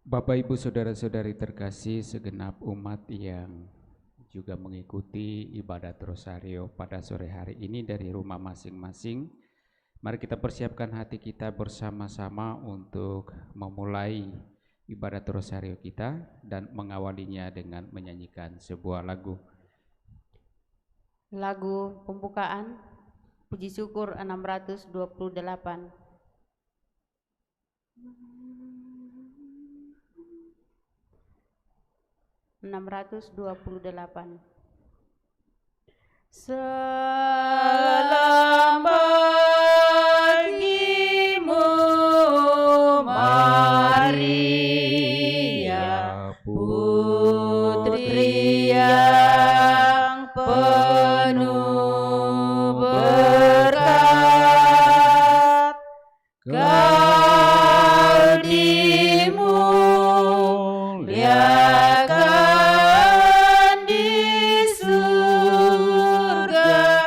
Bapak Ibu Saudara-saudari terkasih, segenap umat yang juga mengikuti ibadat Rosario pada sore hari ini dari rumah masing-masing, mari kita persiapkan hati kita bersama-sama untuk memulai ibadat Rosario kita dan mengawalinya dengan menyanyikan sebuah lagu. Lagu pembukaan Puji Syukur 628. Salam bagimu Maria, putri yang penuh berkat, kau dimuliakan di surga,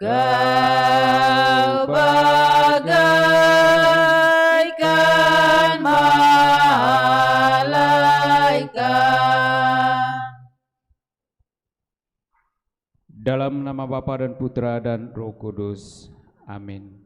kau bagaikan malaikat. Dalam nama Bapa dan Putra dan Roh Kudus. Amin.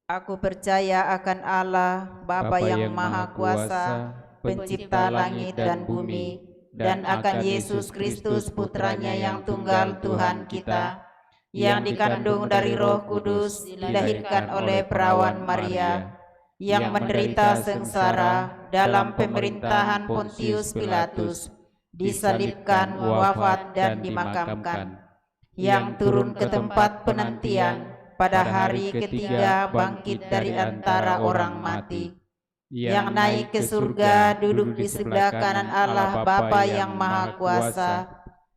Aku percaya akan Allah, Bapa yang Maha Kuasa, Pencipta langit dan bumi, dan akan Yesus Kristus Putranya yang tunggal Tuhan kita, yang dikandung dari Roh Kudus, dilahirkan oleh perawan Maria, yang menderita sengsara dalam pemerintahan Pontius Pilatus, disalibkan, wafat dan dimakamkan, yang turun ke tempat penantian, pada hari ketiga bangkit dari antara orang mati, yang naik ke surga, duduk di sebelah kanan Allah Bapa yang Maha Kuasa.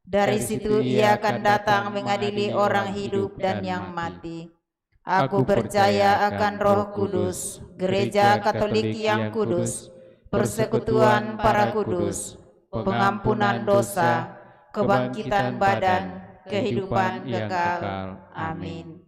Dari situ ia akan datang mengadili orang hidup dan yang mati. Aku percaya akan Roh Kudus, Gereja Katolik yang kudus, persekutuan para kudus, pengampunan dosa, kebangkitan badan, kehidupan kekal. Amin.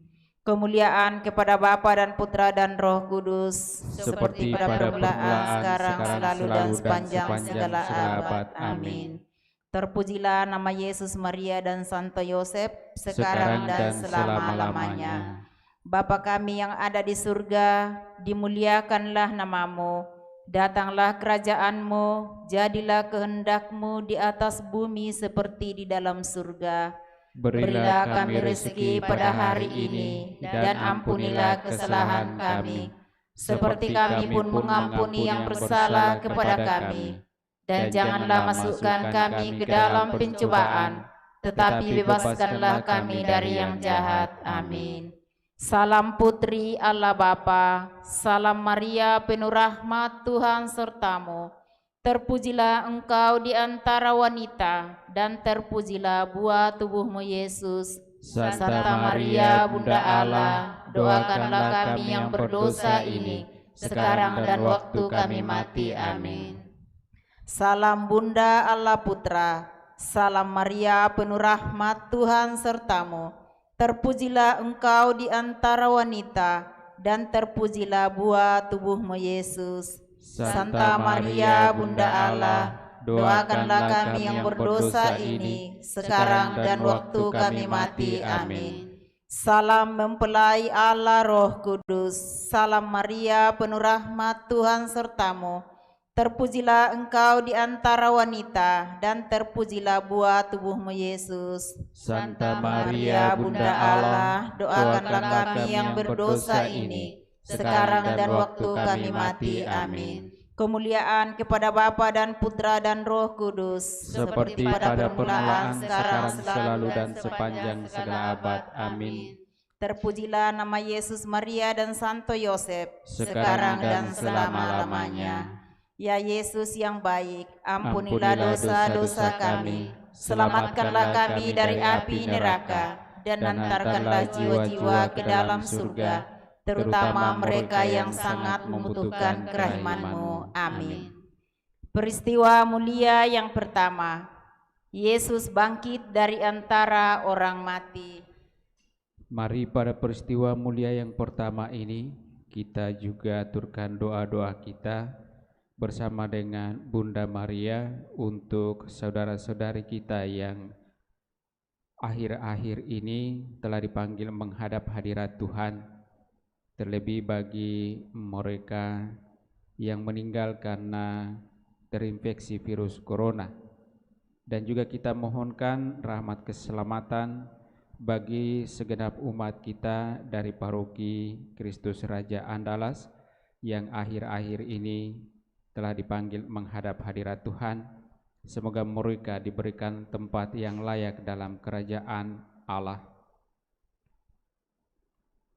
Kemuliaan kepada Bapa dan Putra dan Roh Kudus, seperti pada permulaan, sekarang, selalu dan sepanjang segala abad. Amin. Terpujilah nama Yesus, Maria dan Santo Yosef, sekarang dan selama-lamanya. Bapa kami yang ada di surga, dimuliakanlah namamu, datanglah kerajaanmu, jadilah kehendakmu di atas bumi seperti di dalam surga. Berilah kami rezeki pada hari ini, dan ampunilah kesalahan kami, seperti kami pun mengampuni yang bersalah kepada kami. Dan janganlah masukkan kami ke dalam pencobaan, tetapi bebaskanlah kami dari yang jahat. Amin. Salam Putri Allah Bapa, salam Maria penuh rahmat, Tuhan sertamu. Terpujilah engkau di antara wanita, dan terpujilah buah tubuhmu Yesus. Santa Maria Bunda Allah, doakanlah kami yang berdosa ini, sekarang dan waktu kami mati. Amin. Salam Bunda Allah Putra, salam Maria penuh rahmat, Tuhan sertamu. Terpujilah engkau di antara wanita, dan terpujilah buah tubuhmu Yesus. Santa Maria Bunda Allah, doakanlah kami yang berdosa ini, sekarang dan waktu kami mati. Amin. Salam mempelai Allah Roh Kudus, salam Maria penuh rahmat, Tuhan sertamu. Terpujilah engkau di antara wanita, dan terpujilah buah tubuhmu Yesus. Santa Maria Bunda Allah, doakanlah kami yang berdosa ini, sekarang dan waktu kami mati. Amin. Kemuliaan kepada Bapa dan Putra dan Roh Kudus, seperti pada permulaan, sekarang, selalu dan sepanjang segala abad. Amin. Terpujilah nama Yesus, Maria dan Santo Yosef, sekarang dan selama-lamanya. Ya Yesus yang baik, ampunilah dosa-dosa kami, selamatkanlah kami dari api neraka, dan antarkanlah jiwa-jiwa ke dalam surga, terutama mereka yang sangat membutuhkan kerahiman-Mu. Amin. Peristiwa mulia yang pertama, Yesus bangkit dari antara orang mati. Mari pada peristiwa mulia yang pertama ini kita juga aturkan doa-doa kita bersama dengan Bunda Maria untuk saudara-saudari kita yang akhir-akhir ini telah dipanggil menghadap hadirat Tuhan, terlebih bagi mereka yang meninggal karena terinfeksi virus corona. Dan juga kita mohonkan rahmat keselamatan bagi segenap umat kita dari paroki Kristus Raja Andalas yang akhir-akhir ini telah dipanggil menghadap hadirat Tuhan. Semoga mereka diberikan tempat yang layak dalam kerajaan Allah.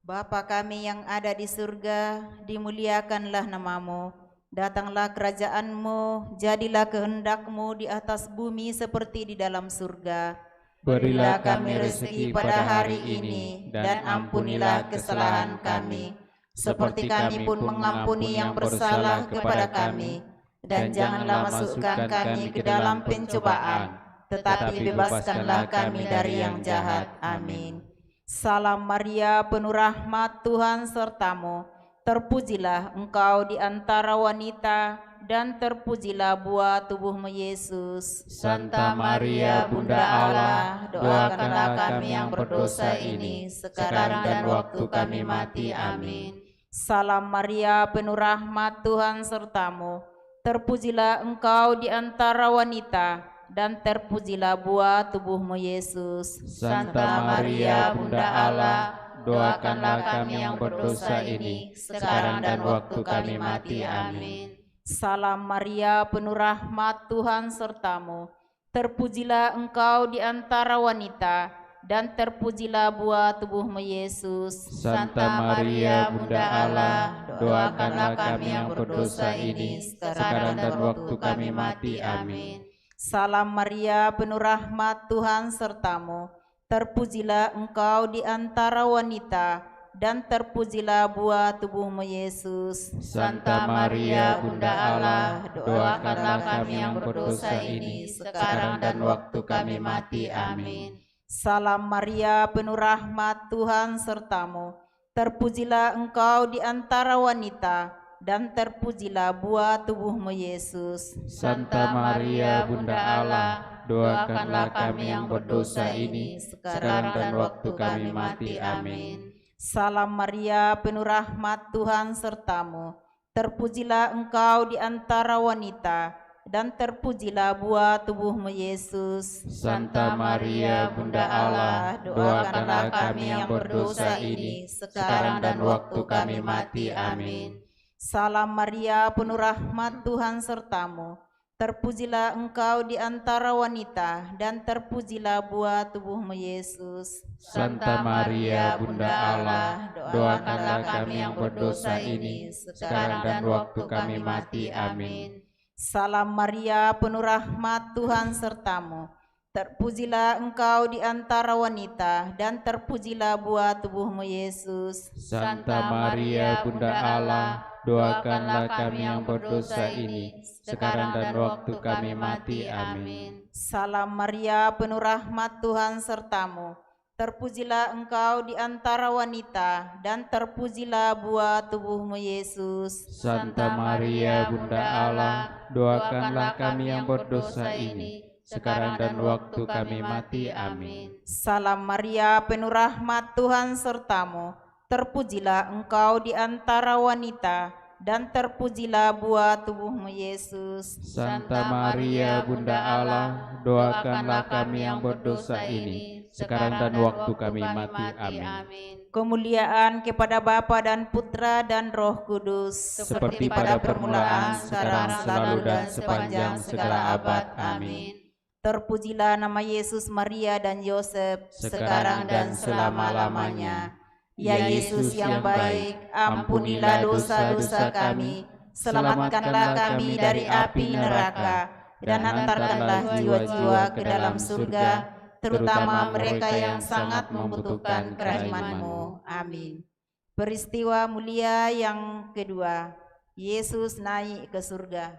Bapa kami yang ada di surga, dimuliakanlah nama-Mu. Datanglah kerajaan-Mu, jadilah kehendak-Mu di atas bumi seperti di dalam surga. Berilah kami rezeki pada hari ini, dan ampunilah kesalahan kami, seperti kami pun mengampuni yang bersalah kepada kami. Dan janganlah masukkan kami ke dalam pencobaan, tetapi bebaskanlah kami dari yang jahat. Amin. Salam Maria, penuh rahmat, Tuhan sertamu. Terpujilah engkau di antara wanita, dan terpujilah buah tubuhmu Yesus. Santa Maria, Bunda Allah, doakanlah kami yang berdosa ini, sekarang dan waktu kami mati. Amin. Salam Maria, penuh rahmat, Tuhan sertamu. Terpujilah engkau di antara wanita, dan terpujilah buah tubuhmu Yesus. Santa Maria, Bunda Allah, doakanlah kami yang berdosa ini, sekarang dan waktu kami mati. Amin. Salam Maria, penuh rahmat, Tuhan sertamu. Terpujilah engkau di antara wanita, dan terpujilah buah tubuhmu Yesus. Santa Maria, Bunda Allah, doakanlah kami yang berdosa ini, sekarang dan waktu kami mati. Amin. Salam Maria, penuh rahmat, Tuhan sertamu. Terpujilah engkau di antara wanita, dan terpujilah buah tubuhmu Yesus. Santa Maria, Bunda Allah, doakanlah kami yang berdosa ini, sekarang dan waktu kami mati. Amin. Salam Maria, penuh rahmat, Tuhan sertamu. Terpujilah engkau di antara wanita, dan terpujilah buah tubuhmu Yesus. Santa Maria, Bunda Allah, doakanlah kami yang berdosa ini, sekarang dan waktu kami mati. Amin. Salam Maria, penuh rahmat, Tuhan sertamu. Terpujilah engkau di antara wanita, dan terpujilah buah tubuhmu Yesus. Santa Maria, Bunda Allah, doakanlah kami yang berdosa ini, sekarang dan waktu kami mati. Amin. Salam Maria, penuh rahmat, Tuhan sertamu. Terpujilah engkau di antara wanita, dan terpujilah buah tubuhmu Yesus. Santa Maria, Bunda Allah, doakanlah kami yang berdosa ini, sekarang dan waktu kami mati. Amin. Salam Maria, penuh rahmat, Tuhan sertamu. Terpujilah engkau di antara wanita, dan terpujilah buah tubuhmu Yesus. Santa Maria, Bunda Allah, doakanlah kami yang berdosa ini, sekarang dan waktu kami mati. Amin. Salam Maria, penuh rahmat, Tuhan sertamu. Terpujilah engkau di antara wanita, dan terpujilah buah tubuhmu Yesus. Santa Maria, Bunda Allah, doakanlah kami yang berdosa ini, sekarang dan waktu kami mati. Amin. Salam Maria, penuh rahmat, Tuhan sertamu. Terpujilah engkau di antara wanita, dan terpujilah buah tubuhmu Yesus. Santa Maria, Bunda Allah, doakanlah kami yang berdosa ini, sekarang dan waktu kami mati. Amin. Kemuliaan kepada Bapa dan Putra dan Roh Kudus, seperti pada permulaan, sekarang, selalu, dan sepanjang segala abad. Amin. Terpujilah nama Yesus, Maria, dan Yosef, sekarang dan selama-lamanya. Ya Yesus yang baik, ampunilah dosa-dosa kami, selamatkanlah kami dari api neraka, dan hantarkanlah jiwa-jiwa ke dalam surga, terutama mereka yang sangat membutuhkan kerahmat-Mu. Amin. Peristiwa mulia yang kedua, Yesus naik ke surga.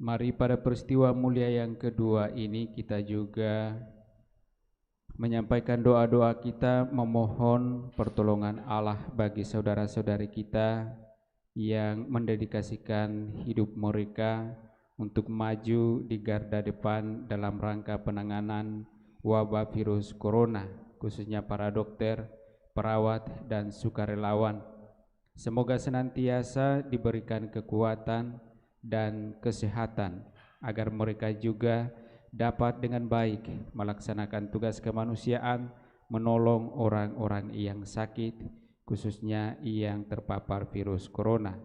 Mari pada peristiwa mulia yang kedua ini kita juga menyampaikan doa-doa kita, memohon pertolongan Allah bagi saudara-saudari kita yang mendedikasikan hidup mereka untuk maju di garda depan dalam rangka penanganan wabah virus corona, khususnya para dokter, perawat, dan sukarelawan. Semoga senantiasa diberikan kekuatan dan kesehatan agar mereka juga dapat dengan baik melaksanakan tugas kemanusiaan, menolong orang-orang yang sakit, khususnya yang terpapar virus corona.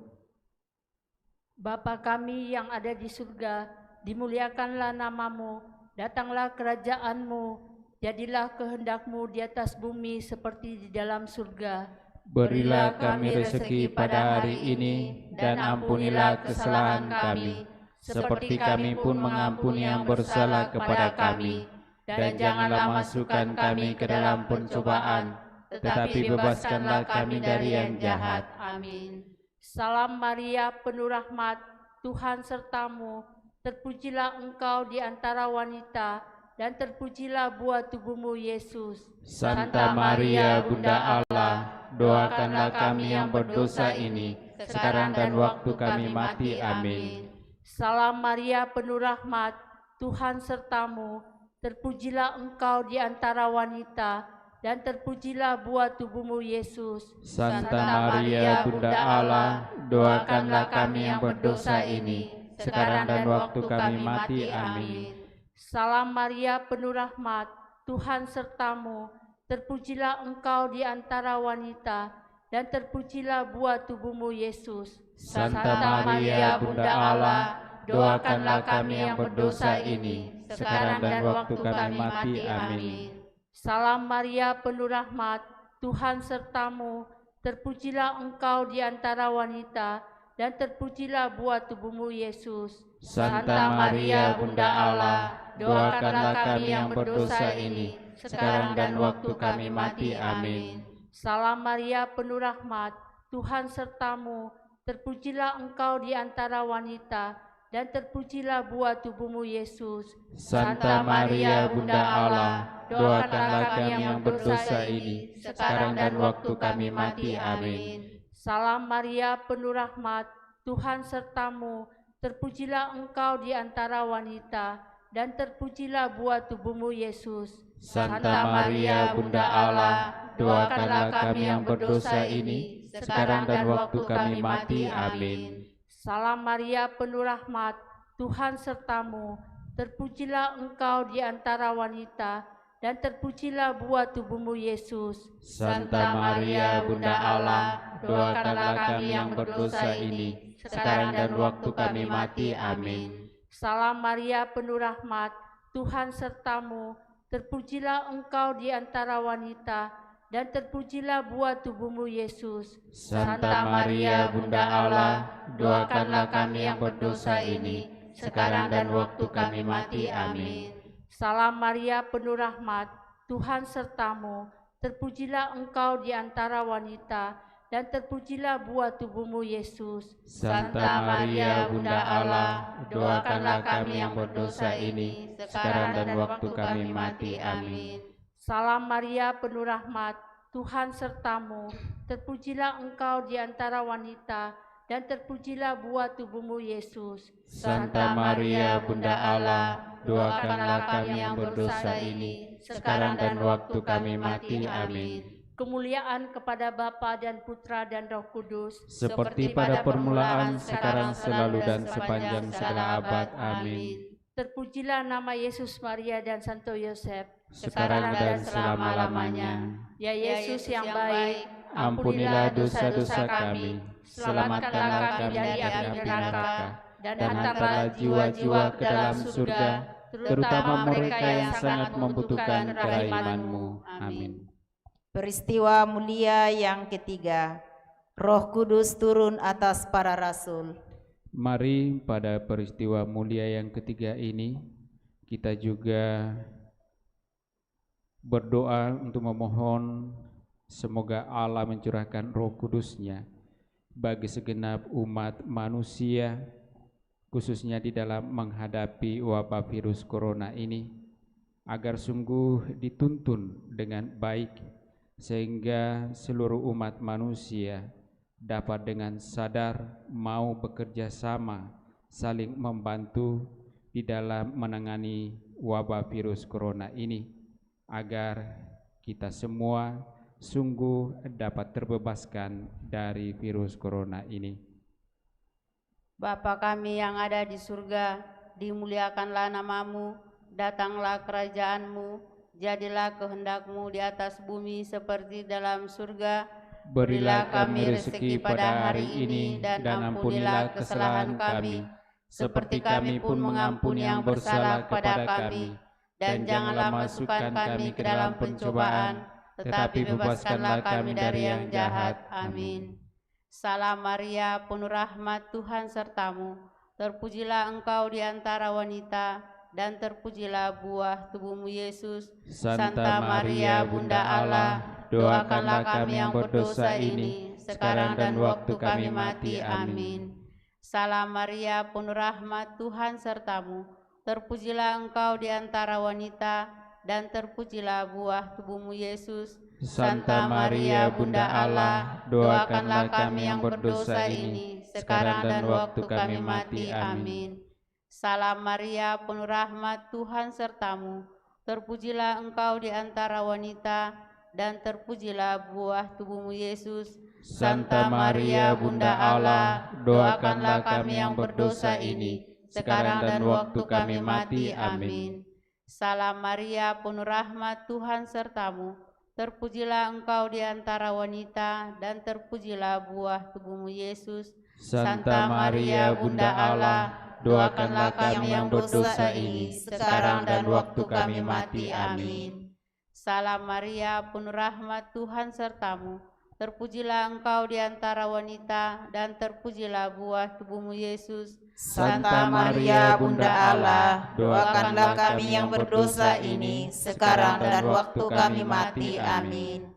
Bapa kami yang ada di surga, dimuliakanlah namamu, datanglah kerajaanmu, jadilah kehendak-Mu di atas bumi seperti di dalam surga. Berilah kami rezeki pada hari ini, dan ampunilah kesalahan kami, seperti kami pun mengampuni yang bersalah kepada kami. Dan janganlah masukkan kami ke dalam pencobaan, tetapi bebaskanlah kami dari yang jahat. Amin. Salam Maria, penuh rahmat, Tuhan sertamu, terpujilah engkau di antara wanita, dan terpujilah buah tubuhmu Yesus. Santa Maria, Bunda Allah, doakanlah kami yang berdosa ini, sekarang dan waktu kami mati. Amin. Salam Maria, penuh rahmat, Tuhan sertamu, terpujilah engkau di antara wanita, dan terpujilah buah tubuhmu Yesus. Santa Maria, Bunda Allah, doakanlah kami yang berdosa ini, sekarang dan waktu kami mati. Amin. Salam Maria, penuh rahmat, Tuhan sertamu, terpujilah engkau di antara wanita, dan terpujilah buah tubuhmu Yesus. Santa Maria, Bunda Allah, doakanlah kami yang berdosa ini, sekarang dan waktu kami mati. Amin. Salam Maria, penuh rahmat, Tuhan sertamu, terpujilah engkau di antara wanita, dan terpujilah buah tubuhmu Yesus. Santa Maria, Bunda Allah, doakanlah kami yang berdosa ini, sekarang dan waktu kami mati. Amin. Salam Maria, penuh rahmat, Tuhan sertamu, terpujilah engkau di antara wanita, dan terpujilah buah tubuhmu Yesus. Santa Maria, Bunda Allah, doakanlah kami yang berdosa ini, sekarang dan waktu kami mati. Amin. Salam Maria, penuh rahmat, Tuhan sertamu, terpujilah engkau di antara wanita, dan terpujilah buah tubuhmu Yesus. Santa Maria, Bunda Allah, doakanlah kami yang berdosa ini, sekarang dan waktu kami mati. Amin. Salam Maria, penuh rahmat, Tuhan sertamu, terpujilah engkau di antara wanita, dan terpujilah buah tubuhmu Yesus. Santa Maria, Bunda Allah, doakanlah kami yang berdosa ini, sekarang dan waktu kami mati. Amin. Salam Maria, penuh rahmat, Tuhan sertamu, terpujilah engkau di antara wanita, dan terpujilah buah tubuhmu Yesus. Santa Maria, Bunda Allah, doakanlah kami yang berdosa ini, sekarang dan waktu kami mati. Amin. Salam Maria, penuh rahmat, Tuhan sertamu, terpujilah engkau di antara wanita, dan terpujilah buah tubuhmu Yesus. Santa Maria, Bunda Allah, doakanlah kami yang berdosa ini, sekarang dan waktu kami mati. Amin. Salam Maria, penuh rahmat, Tuhan sertamu, terpujilah engkau di antara wanita, dan terpujilah buah tubuhmu Yesus. Santa Maria, Bunda Allah, doakanlah kami yang berdosa ini, sekarang dan waktu kami mati. Amin. Kemuliaan kepada Bapa dan Putra dan Roh Kudus, seperti pada permulaan, sekarang, selalu, dan sepanjang segala abad. Amin. Terpujilah nama Yesus, Maria, dan Santo Yosef, sekarang dan selama-lamanya. Ya Yesus yang baik, ampunilah dosa-dosa kami, selamatkanlah kami dari api neraka, dan hantarlah jiwa-jiwa ke dalam surga, terutama mereka yang sangat membutuhkan kerahiman-Mu. Amin. Peristiwa mulia yang ketiga, Roh Kudus turun atas para rasul. Mari pada peristiwa mulia yang ketiga ini, kita juga berdoa untuk memohon semoga Allah mencurahkan Roh Kudus-Nya bagi segenap umat manusia, khususnya di dalam menghadapi wabah virus corona ini, agar sungguh dituntun dengan baik, sehingga seluruh umat manusia dapat dengan sadar mau bekerja sama, saling membantu di dalam menangani wabah virus corona ini, agar kita semua sungguh dapat terbebaskan dari virus corona ini. Bapa kami yang ada di surga, dimuliakanlah namamu, datanglah kerajaanmu, jadilah kehendak-Mu di atas bumi seperti dalam surga. Berilah kami rezeki pada hari ini, dan ampunilah kesalahan kami, seperti kami pun mengampuni yang bersalah kepada kami. Dan janganlah masukkan kami ke dalam pencobaan, tetapi bebaskanlah kami dari yang jahat. Amin. Salam Maria, penuh rahmat, Tuhan sertamu. Terpujilah engkau di antara wanita, dan terpujilah buah tubuhmu Yesus. Santa Maria, Bunda Allah, doakanlah kami yang berdosa ini, sekarang dan waktu kami mati. Amin. Salam Maria, penuh rahmat, Tuhan sertamu. Terpujilah engkau di antara wanita, dan terpujilah buah tubuhmu Yesus. Santa Maria, Bunda Allah, doakanlah kami yang berdosa ini, sekarang dan waktu kami mati. Amin. Salam Maria, penuh rahmat, Tuhan sertamu. Terpujilah engkau di antara wanita, dan terpujilah buah tubuhmu Yesus. Santa Maria, Bunda Allah, doakanlah kami yang berdosa ini, sekarang dan waktu kami mati. Amin. Salam Maria, penuh rahmat, Tuhan sertamu. Terpujilah engkau di antara wanita, dan terpujilah buah tubuhmu Yesus. Santa Maria, Bunda Allah, doakanlah kami yang berdosa ini, sekarang dan waktu kami mati. Amin. Salam Maria, penuh rahmat, Tuhan sertamu. Terpujilah engkau di antara wanita, dan terpujilah buah tubuhmu Yesus. Santa Maria, Bunda Allah, doakanlah kami yang berdosa ini, sekarang dan waktu kami mati. Amin.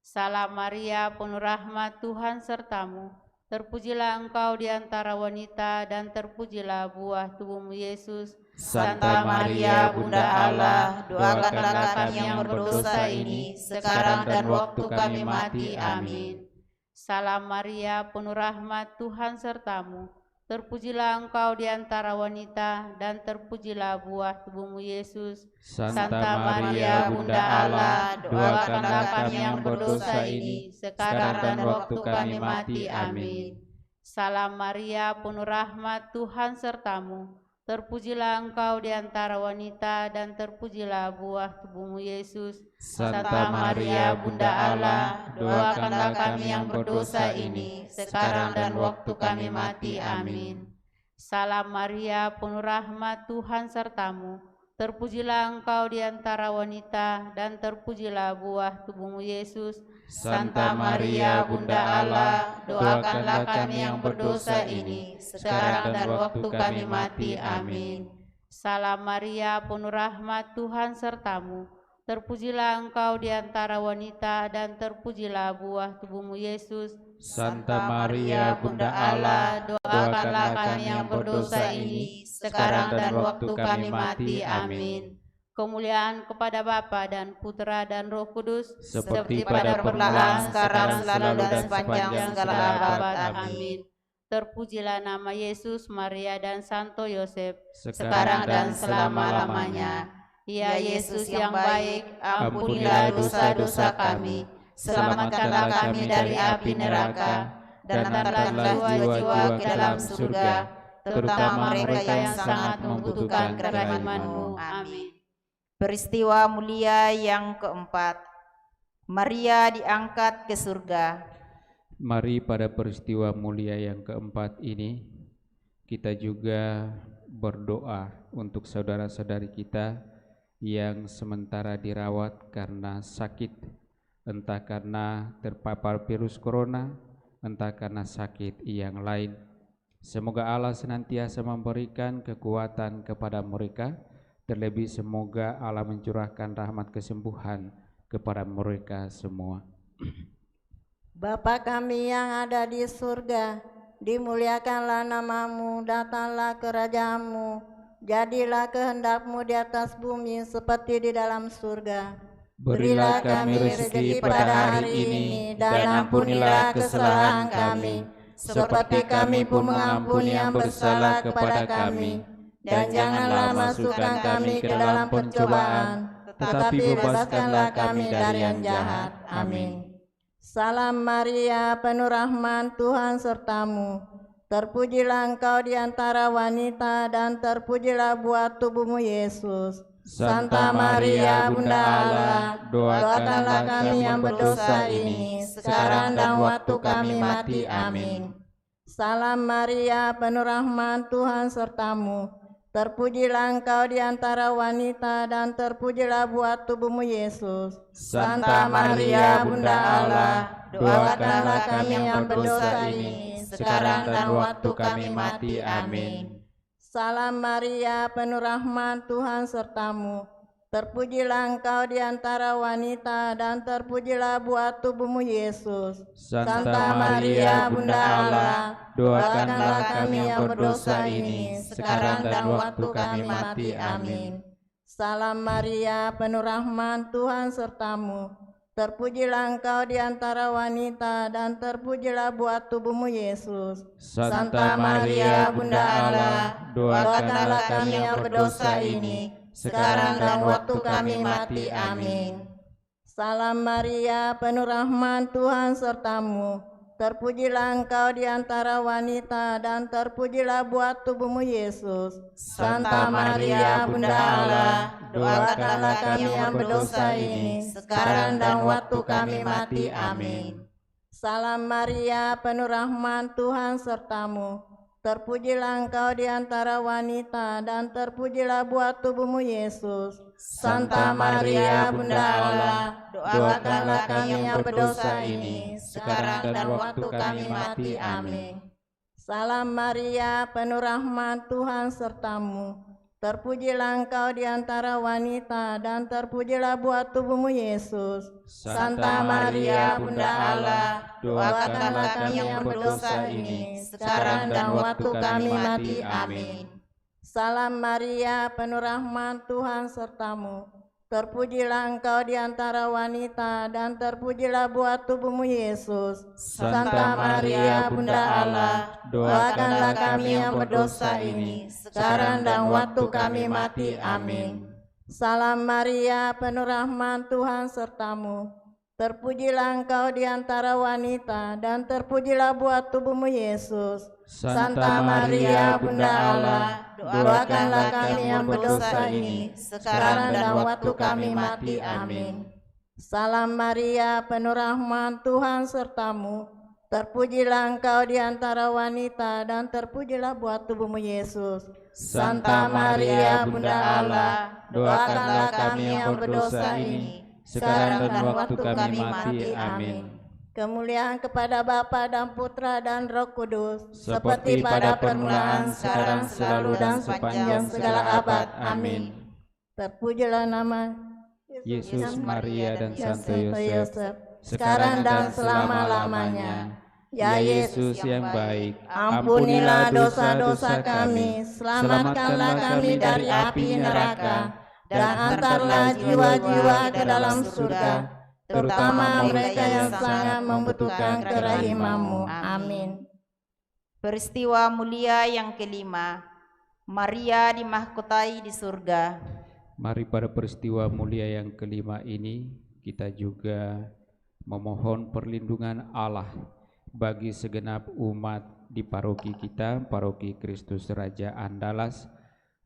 Salam Maria, penuh rahmat, Tuhan sertamu. Terpujilah engkau di antara wanita, dan terpujilah buah tubuhmu Yesus. Santa Maria, Bunda Allah, doakanlah kami yang berdosa ini, sekarang dan waktu kami mati. Amin. Salam Maria, penuh rahmat, Tuhan sertamu. Terpujilah engkau di antara wanita, dan terpujilah buah tubuhmu Yesus. Santa Maria, Bunda Allah, doakanlah kami yang berdosa ini, sekarang dan waktu kami mati. Amin. Salam Maria, penuh rahmat, Tuhan sertamu. Terpujilah engkau di antara wanita, dan terpujilah buah tubuhmu Yesus. Santa Maria, Bunda Allah, doakanlah kami yang berdosa ini, sekarang dan waktu kami mati. Amin. Salam Maria, penuh rahmat, Tuhan sertamu. Terpujilah engkau di antara wanita, dan terpujilah buah tubuhmu Yesus. Santa Maria, Bunda Allah, doakanlah kami yang berdosa ini, sekarang dan waktu kami mati. Amin. Salam Maria, penuh rahmat, Tuhan sertamu. Terpujilah engkau di antara wanita, dan terpujilah buah tubuhmu Yesus. Santa Maria, Bunda Allah, doakanlah kami yang berdosa ini, sekarang dan waktu kami mati. Amin. Kemuliaan kepada Bapa dan Putra dan Roh Kudus, seperti pada permulaan, sekarang, selalu, dan sepanjang segala abad. Amin. Terpujilah nama Yesus, Maria, dan Santo Yosef, sekarang dan selama-lamanya. Ya Yesus yang baik, ampunilah dosa-dosa kami, selamatkanlah kami dari api neraka, dan antarkanlah jiwa-jiwa ke dalam surga, terutama mereka yang sangat membutuhkan kerahiman-Mu. Amin. Peristiwa mulia yang keempat, Maria diangkat ke surga. Mari pada peristiwa mulia yang keempat ini, kita juga berdoa untuk saudara-saudari kita yang sementara dirawat karena sakit, entah karena terpapar virus corona, entah karena sakit yang lain. Semoga Allah senantiasa memberikan kekuatan kepada mereka. Terlebih semoga Allah mencurahkan rahmat kesembuhan kepada mereka semua. Bapa kami yang ada di surga, dimuliakanlah namamu, datanglah kerajaanmu, jadilah kehendak-Mu di atas bumi seperti di dalam surga. Berilah kami rezeki pada hari ini, dan ampunilah kesalahan kami, seperti kami pun mengampuni yang bersalah kepada kami. Dan janganlah masukkan kami ke dalam pencobaan, tetapi bebaskanlah kami dari yang jahat. Amin. Salam Maria, penuh rahmat, Tuhan sertamu. Terpujilah engkau di antara wanita, dan terpujilah buah tubuhmu Yesus. Santa Maria, Bunda Allah, doakanlah kami yang berdosa ini, sekarang dan waktu kami mati. Amin. Salam Maria, penuh rahmat, Tuhan sertamu. Terpujilah engkau di antara wanita, dan terpujilah buah tubuhmu Yesus. Santa Maria, Bunda Allah, doakanlah kami yang berdosa ini, sekarang dan waktu kami mati. Amin. Salam Maria, penuh rahmat, Tuhan sertamu. Terpujilah engkau di antara wanita, dan terpujilah buah tubuhmu Yesus. Santa Maria, Bunda Allah, doakanlah kami yang berdosa ini, sekarang dan waktu kami mati. Amin. Salam Maria, penuh rahmat, Tuhan sertamu. Terpujilah engkau di antara wanita, dan terpujilah buah tubuhmu Yesus. Santa Maria, Bunda Allah, doakanlah kami yang berdosa ini, sekarang dan waktu kami mati. Amin. Salam Maria, penuh rahmat, Tuhan sertamu. Terpujilah engkau di antara wanita, dan terpujilah buah tubuhmu Yesus. Santa Maria, Bunda Allah, doakanlah kami yang berdosa ini, sekarang dan waktu kami mati. Amin. Salam Maria, penuh rahmat, Tuhan sertamu. Terpujilah engkau di antara wanita, dan terpujilah buah tubuhmu Yesus. Santa Maria, Bunda Allah, doakanlah kami yang berdosa ini, sekarang dan waktu kami mati. Amin. Salam Maria, penuh rahmat, Tuhan sertamu. Terpujilah engkau di antara wanita, dan terpujilah buah tubuhmu Yesus. Santa Maria, Bunda Allah, doakanlah kami yang berdosa ini, sekarang dan waktu kami mati. Amin. Salam Maria, penuh rahmat, Tuhan sertamu. Terpujilah engkau di antara wanita, dan terpujilah buah tubuhmu Yesus. Santa Maria, Bunda Allah, doakanlah kami yang berdosa ini, sekarang dan waktu kami mati. Amin. Salam Maria, penuh rahmat, Tuhan sertamu. Terpujilah engkau di antara wanita, dan terpujilah buah tubuhmu Yesus. Santa Maria, Bunda Allah, doakanlah kami yang berdosa ini, sekarang dan waktu kami mati. Amin. Salam Maria, penuh rahmat, Tuhan sertamu. Terpujilah engkau di antara wanita, dan terpujilah buah tubuhmu Yesus. Santa Maria, Bunda Allah, doakanlah kami yang berdosa ini, sekarang dan waktu kami mati. Amin. Kemuliaan kepada Bapa dan Putra dan Roh Kudus, seperti pada permulaan, sekarang, selalu, dan sepanjang segala abad. Amin. Terpujilah nama Yesus, Maria, dan Santo Santo Yosef, sekarang dan selama-lamanya. Ya Yesus yang baik, ampunilah dosa-dosa kami, selamatkanlah kami dari api neraka, dan antarlah jiwa-jiwa ke dalam surga, terutama mereka yang sangat membutuhkan kerahiman-Mu. Amin. Peristiwa mulia yang kelima, Maria dimahkotai di surga. Mari pada peristiwa mulia yang kelima ini kita juga memohon perlindungan Allah bagi segenap umat di paroki kita, paroki Kristus Raja Andalas,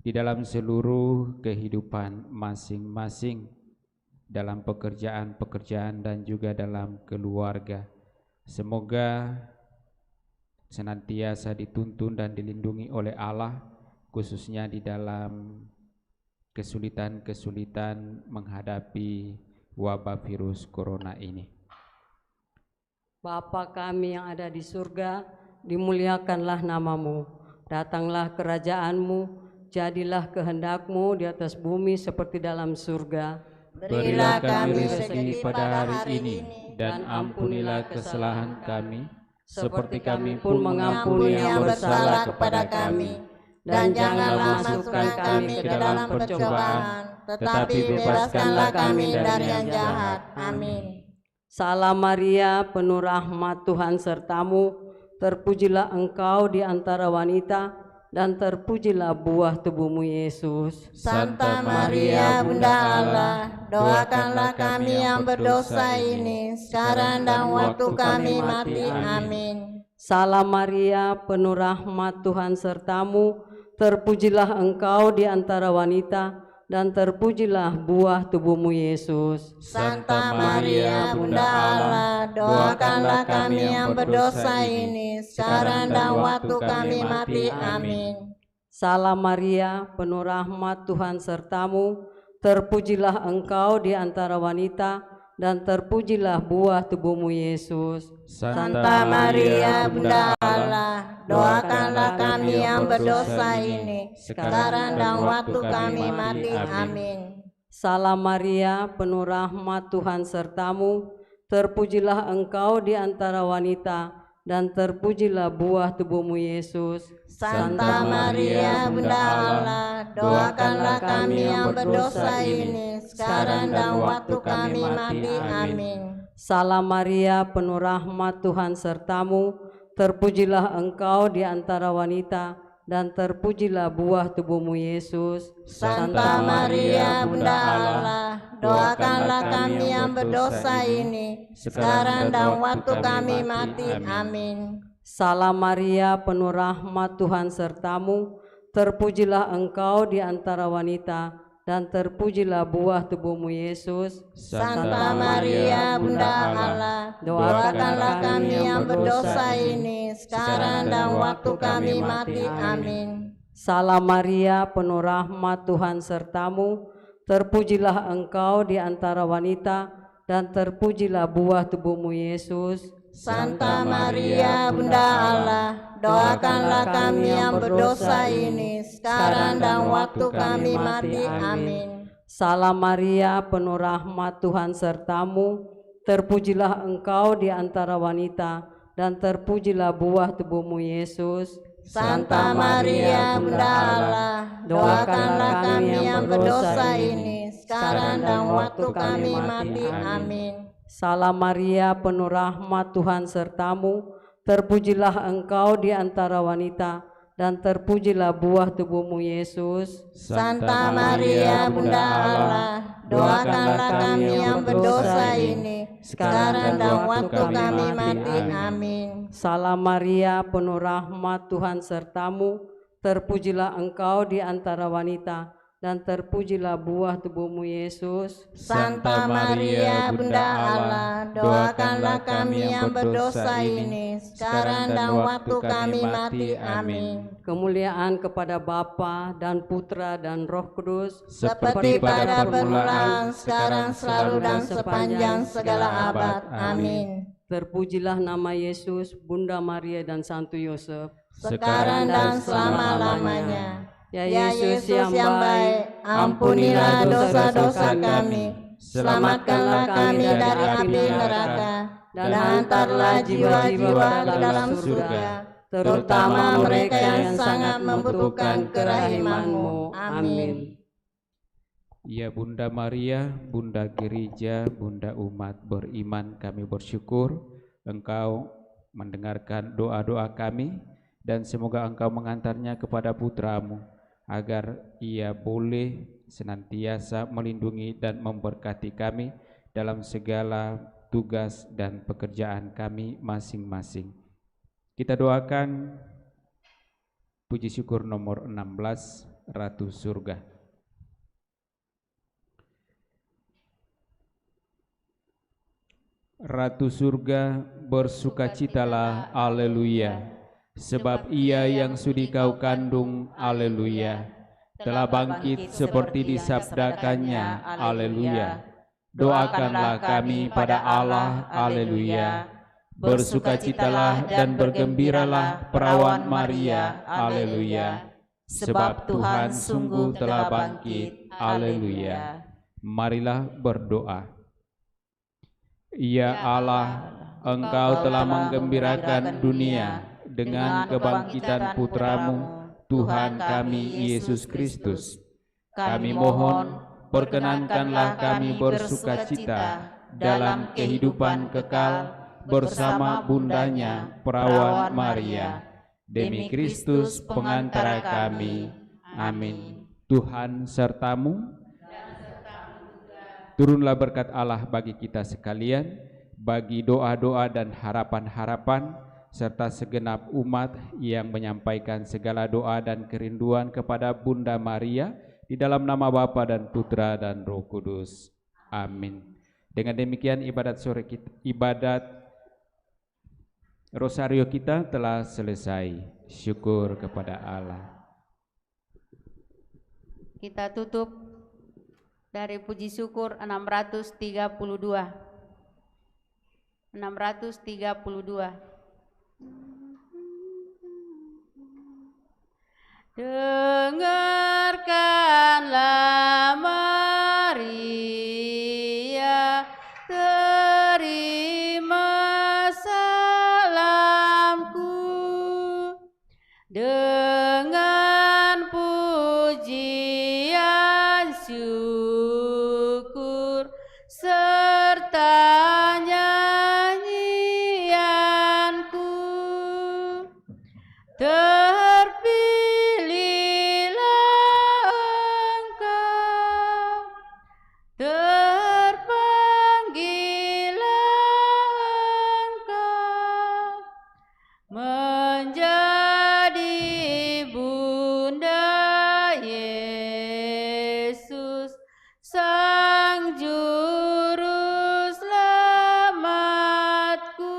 di dalam seluruh kehidupan masing-masing, dalam pekerjaan-pekerjaan dan juga dalam keluarga. Semoga senantiasa dituntun dan dilindungi oleh Allah, khususnya di dalam kesulitan-kesulitan menghadapi wabah virus corona ini. Bapa kami yang ada di surga, dimuliakanlah namamu, datanglah kerajaan-Mu, jadilah kehendak-Mu di atas bumi seperti dalam surga. Berilah kami rezeki pada hari ini, dan ampunilah kesalahan kami, seperti kami pun mengampuni yang bersalah kepada kami. Dan janganlah masukkan kami ke dalam pencobaan, tetapi bebaskanlah kami dari yang jahat. Amin. Salam Maria, penuh rahmat, Tuhan sertamu, terpujilah engkau di antara wanita, dan terpujilah buah tubuhmu Yesus. Santa Maria, Bunda Allah, doakanlah kami yang berdosa ini, sekarang dan waktu kami mati. Amin. Salam Maria, penuh rahmat, Tuhan sertamu, terpujilah engkau di antara wanita, dan terpujilah buah tubuhmu Yesus. Santa Maria, Bunda Allah, doakanlah kami yang berdosa ini, sekarang dan waktu kami mati. Amin. Salam Maria, penuh rahmat, Tuhan sertamu, terpujilah engkau di antara wanita, dan terpujilah buah tubuhmu Yesus. Santa Maria, Bunda Allah, doakanlah kami yang berdosa ini, sekarang dan waktu kami mati. Amin. Salam Maria, penuh rahmat, Tuhan sertamu, terpujilah engkau di antara wanita, dan terpujilah buah tubuhmu Yesus. Santa Maria, Bunda Allah, doakanlah kami yang berdosa ini, sekarang dan waktu kami mati. Amin. Salam Maria, penuh rahmat, Tuhan sertamu, terpujilah engkau di antara wanita, dan terpujilah buah tubuhmu Yesus. Santa Maria, Bunda Allah, doakanlah kami yang berdosa ini, sekarang dan waktu kami mati. Amin. Salam Maria, penuh rahmat, Tuhan sertamu, terpujilah engkau di antara wanita, dan terpujilah buah tubuhmu Yesus. Santa Maria, Bunda Allah, doakanlah kami yang berdosa ini, sekarang dan waktu kami mati. Amin. Salam Maria, penuh rahmat, Tuhan sertamu, terpujilah engkau di antara wanita, dan terpujilah buah tubuhmu Yesus. Santa Maria, Bunda Allah, doakanlah kami yang berdosa ini, sekarang dan waktu kami mati. Amin. Salam Maria, penuh rahmat, Tuhan sertamu, terpujilah engkau di antara wanita, dan terpujilah buah tubuhmu Yesus. Santa Maria, Bunda Allah, doakanlah kami yang berdosa ini, sekarang dan waktu kami mati. Amin. Salam Maria, penuh rahmat, Tuhan sertamu, terpujilah engkau di antara wanita, dan terpujilah buah tubuhmu Yesus. Santa Maria, Bunda Allah, doakanlah kami yang berdosa ini, sekarang dan waktu kami mati. Amin. Salam Maria, penuh rahmat, Tuhan sertamu, terpujilah engkau di antara wanita, dan terpujilah buah tubuhmu Yesus. Santa Maria, Bunda Allah, doakanlah kami yang berdosa ini, sekarang dan waktu kami mati. Amin. Kemuliaan kepada Bapa dan Putra dan Roh Kudus, seperti pada permulaan, sekarang, selalu, dan sepanjang segala abad. Amin. Terpujilah nama Yesus, Bunda Maria dan Santo Yosef, sekarang dan selama-lamanya. Ya Yesus yang baik, ampunilah dosa-dosa kami, selamatkanlah kami dari api neraka, dan hantarlah jiwa-jiwa ke dalam surga, terutama mereka yang sangat membutuhkan kerahiman-Mu. Amin. Ya Bunda Maria, Bunda Gereja, Bunda umat beriman, kami bersyukur Engkau mendengarkan doa-doa kami, dan semoga Engkau mengantarnya kepada Putra-Mu, agar Ia boleh senantiasa melindungi dan memberkati kami dalam segala tugas dan pekerjaan kami masing-masing. Kita doakan puji syukur nomor 16, Ratu Surga. Ratu Surga, bersukacitalah, haleluya. Sebab Ia yang sudi kau kandung, haleluya, telah bangkit seperti disabdakannya, haleluya. Doakanlah kami pada Allah, haleluya. Bersukacitalah dan bergembiralah perawan Maria, haleluya. Sebab Tuhan sungguh telah bangkit, haleluya. Marilah berdoa. Ya Allah, Engkau telah menggembirakan dunia dengan kebangkitan Putra-Mu, Tuhan kami Yesus Kristus. Kami mohon, perkenankanlah kami bersukacita dalam kehidupan kekal bersama bundanya perawan Maria, demi Kristus pengantara kami. Amin. Tuhan sertamu, turunlah berkat Allah bagi kita sekalian, bagi doa-doa dan harapan-harapan, serta segenap umat yang menyampaikan segala doa dan kerinduan kepada Bunda Maria, di dalam nama Bapa dan Putra dan Roh Kudus. Amin. Dengan demikian ibadat Rosario kita telah selesai. Syukur kepada Allah. Kita tutup dari puji syukur 632. 632. Dengarkanlah Maria, terima salamku, dengan pujian syukur serta nyanyianku. Terpilihlah engkau, terpanggillah engkau menjadi Bunda Yesus, Sang Juru Selamatku.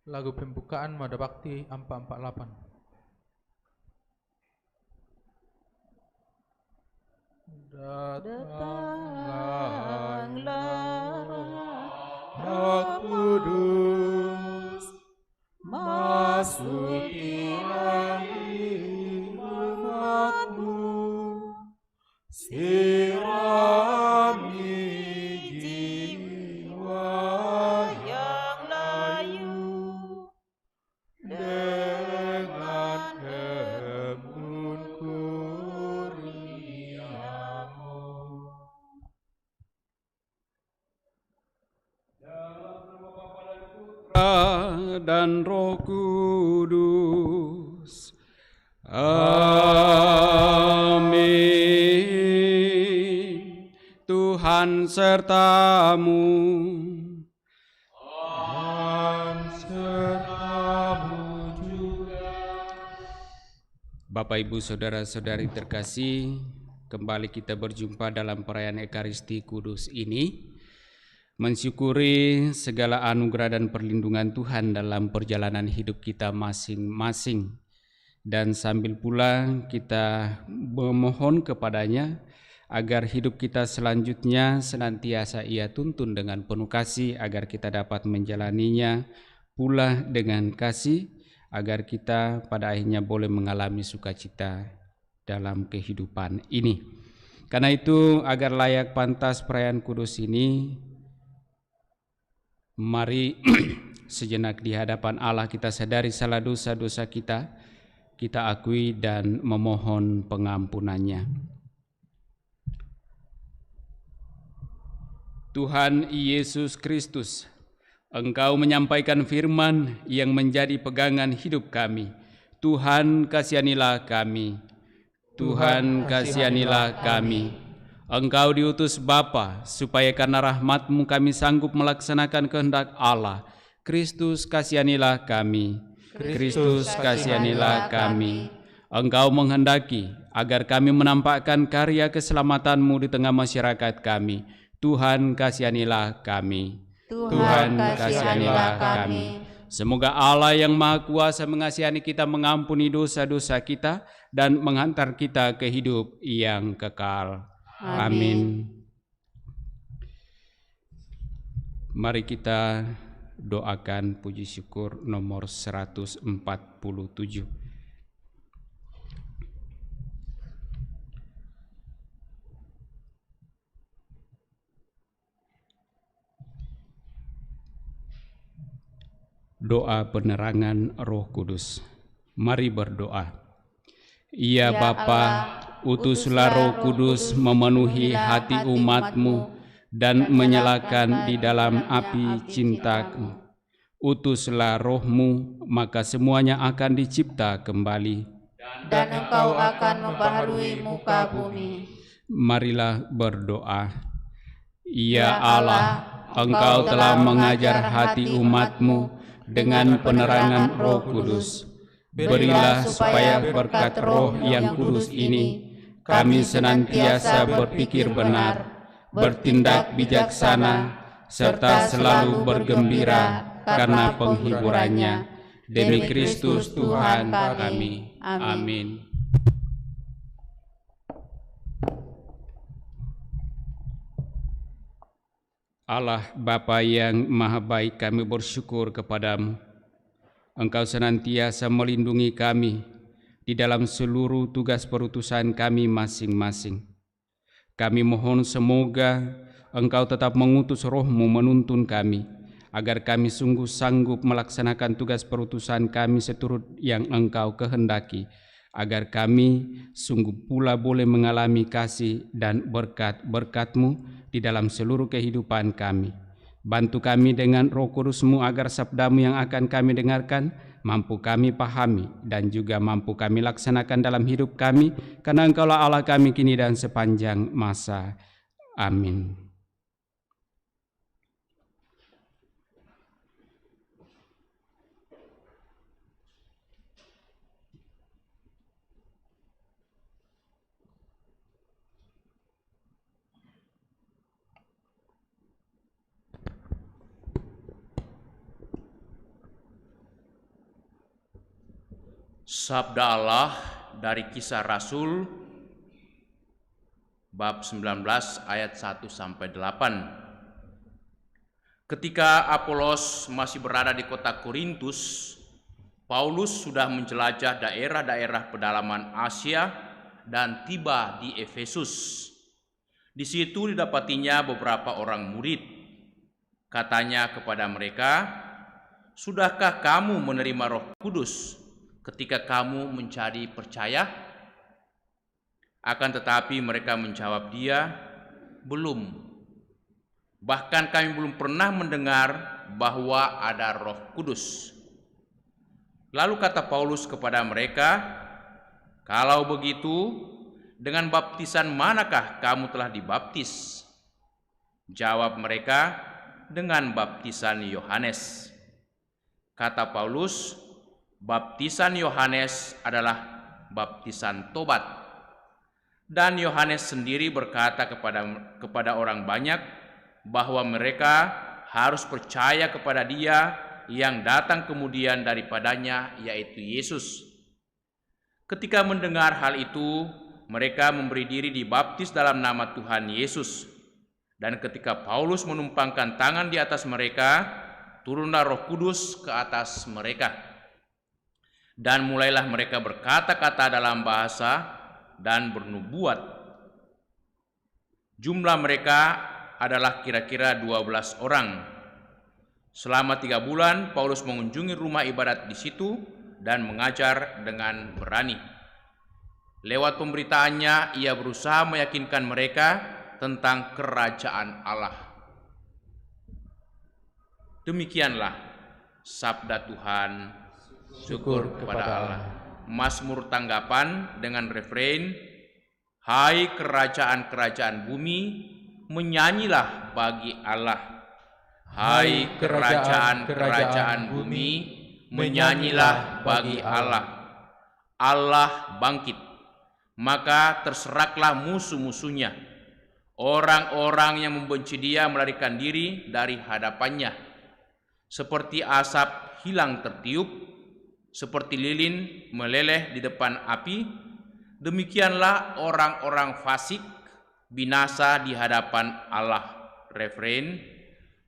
Lagu pembukaan Mada Bakti 448. Datanglah Sirami jiwa yang layu dengan embun kurniamu. Dan Roh Kudus. Amin. Tuhan sertamu. Dan sertamu juga. Bapak, Ibu, Saudara-saudari terkasih, kembali kita berjumpa dalam perayaan Ekaristi Kudus ini, mensyukuri segala anugerah dan perlindungan Tuhan dalam perjalanan hidup kita masing-masing. Dan sambil pula kita memohon kepadanya agar hidup kita selanjutnya senantiasa Ia tuntun dengan penuh kasih, agar kita dapat menjalaninya pula dengan kasih, agar kita pada akhirnya boleh mengalami sukacita dalam kehidupan ini. Karena itu, agar layak pantas perayaan kudus ini, mari sejenak di hadapan Allah kita sadari salah dosa-dosa kita akui dan memohon pengampunannya. Tuhan Yesus Kristus, Engkau menyampaikan firman yang menjadi pegangan hidup kami. Tuhan, kasihanilah kami. Tuhan, kasihanilah kami. Engkau diutus Bapa supaya karena rahmat-Mu kami sanggup melaksanakan kehendak Allah. Kristus, kasihanilah kami. Kristus, kasihanilah kami. Engkau menghendaki agar kami menampakkan karya keselamatan-Mu di tengah masyarakat kami. Tuhan, kasihanilah kami. Tuhan, kasihanilah kami. Semoga Allah yang Maha Kuasa mengasihani kita, mengampuni dosa-dosa kita, dan menghantar kita ke hidup yang kekal. Amin. Mari kita doakan puji syukur nomor 147. Doa penerangan Roh Kudus. Mari berdoa. Ya Bapa, utuslah Roh Kudus memenuhi hati umat-Mu dan menyalakan di dalam api cinta-Mu. Utuslah Roh-Mu, maka semuanya akan dicipta kembali, dan Engkau akan membaharui muka bumi. Marilah berdoa. Ya Allah, Engkau telah mengajar hati umat-Mu dengan penerangan Roh Kudus. Berilah supaya berkat Roh yang kudus ini, kami senantiasa berpikir benar, bertindak bijaksana, serta selalu bergembira karena penghiburannya. Demi Kristus Tuhan kami. Amin. Allah Bapa yang Maha Baik, kami bersyukur kepada-Mu. Engkau senantiasa melindungi kami di dalam seluruh tugas perutusan kami masing-masing. Kami mohon semoga Engkau tetap mengutus Roh-Mu menuntun kami, agar kami sungguh sanggup melaksanakan tugas perutusan kami seturut yang Engkau kehendaki, agar kami sungguh pula boleh mengalami kasih dan berkat-berkat-Mu di dalam seluruh kehidupan kami. Bantu kami dengan Roh Kudus-Mu agar sabda-Mu yang akan kami dengarkan mampu kami pahami dan juga mampu kami laksanakan dalam hidup kami, karena Engkaulah Allah kami kini dan sepanjang masa. Amin. Sabda Allah dari Kisah Rasul bab 19 ayat 1-8. Ketika Apolos masih berada di kota Korintus, Paulus sudah menjelajah daerah-daerah pedalaman Asia dan tiba di Efesus. Di situ didapatinya beberapa orang murid. Katanya kepada mereka, "Sudahkah kamu menerima Roh Kudus ketika kamu menjadi percaya?" Akan tetapi mereka menjawab dia, "Belum. Bahkan kami belum pernah mendengar bahwa ada Roh Kudus." Lalu kata Paulus kepada mereka, "Kalau begitu, dengan baptisan manakah kamu telah dibaptis?" Jawab mereka, "Dengan baptisan Yohanes." Kata Paulus, "Baptisan Yohanes adalah baptisan tobat." Dan Yohanes sendiri berkata kepada orang banyak bahwa mereka harus percaya kepada Dia yang datang kemudian daripadanya, yaitu Yesus. Ketika mendengar hal itu, mereka memberi diri dibaptis dalam nama Tuhan Yesus. Dan ketika Paulus menumpangkan tangan di atas mereka, turunlah Roh Kudus ke atas mereka. Dan mulailah mereka berkata-kata dalam bahasa dan bernubuat. Jumlah mereka adalah kira-kira 12 orang. Selama 3 bulan, Paulus mengunjungi rumah ibadat di situ dan mengajar dengan berani. Lewat pemberitaannya, ia berusaha meyakinkan mereka tentang kerajaan Allah. Demikianlah sabda Tuhan. Syukur kepada Allah. Mazmur tanggapan dengan refrein, "Hai kerajaan-kerajaan bumi, menyanyilah bagi Allah. Hai kerajaan-kerajaan bumi, menyanyilah bagi Allah. Allah bangkit, maka terseraklah musuh-musuhnya. Orang-orang yang membenci Dia melarikan diri dari hadapannya. Seperti asap hilang tertiup, seperti lilin meleleh di depan api, demikianlah orang-orang fasik binasa di hadapan Allah." Refrain,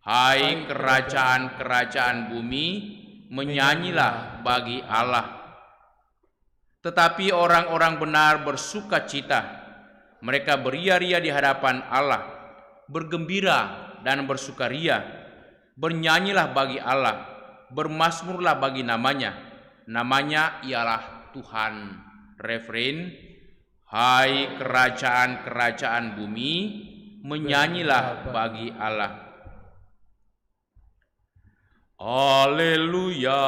"Hai kerajaan-kerajaan bumi, menyanyilah bagi Allah. Tetapi orang-orang benar bersukacita, mereka beria-ria di hadapan Allah, bergembira dan bersukaria. Bernyanyilah bagi Allah, bermazmurlah bagi namanya, namanya ialah Tuhan." Refrain, "Hai kerajaan-kerajaan bumi, menyanyilah bagi Allah." Haleluya,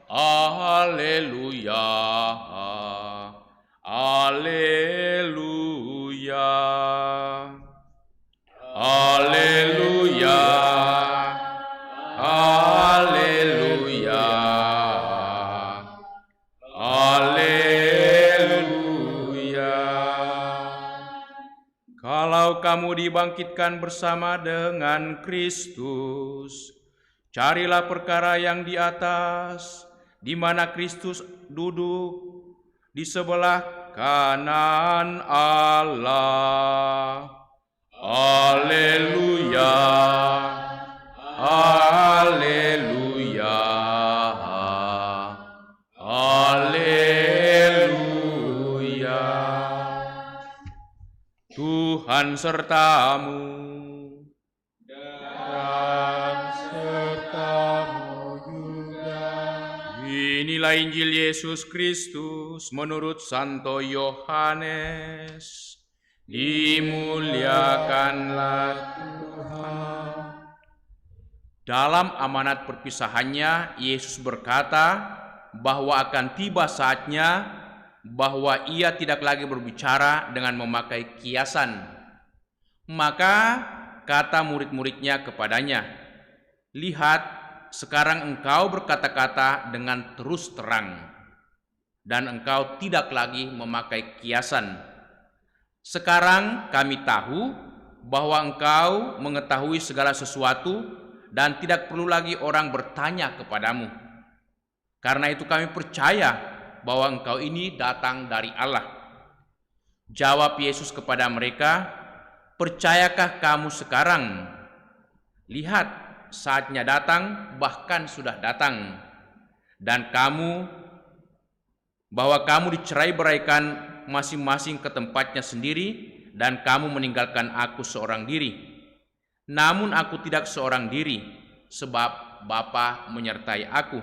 haleluya, haleluya, haleluya, haleluya, haleluya. Kalau kamu dibangkitkan bersama dengan Kristus, carilah perkara yang di atas, di mana Kristus duduk di sebelah kanan Allah. Haleluya, haleluya, haleluya. Tuhan sertamu. Inilah Injil Yesus Kristus menurut Santo Yohanes. Dimuliakanlah Tuhan. Dalam amanat perpisahannya, Yesus berkata bahwa akan tiba saatnya bahwa Ia tidak lagi berbicara dengan memakai kiasan. Maka kata murid-muridnya kepadanya, "Lihat, sekarang engkau berkata-kata dengan terus terang, dan engkau tidak lagi memakai kiasan. Sekarang kami tahu bahwa engkau mengetahui segala sesuatu dan tidak perlu lagi orang bertanya kepadamu. Karena itu kami percaya bahwa engkau ini datang dari Allah." Jawab Yesus kepada mereka, "Percayakah kamu sekarang? Lihat, saatnya datang, bahkan sudah datang, dan bahwa kamu dicerai-beraikan masing-masing ke tempatnya sendiri, dan kamu meninggalkan aku seorang diri. Namun aku tidak seorang diri, sebab Bapa menyertai aku.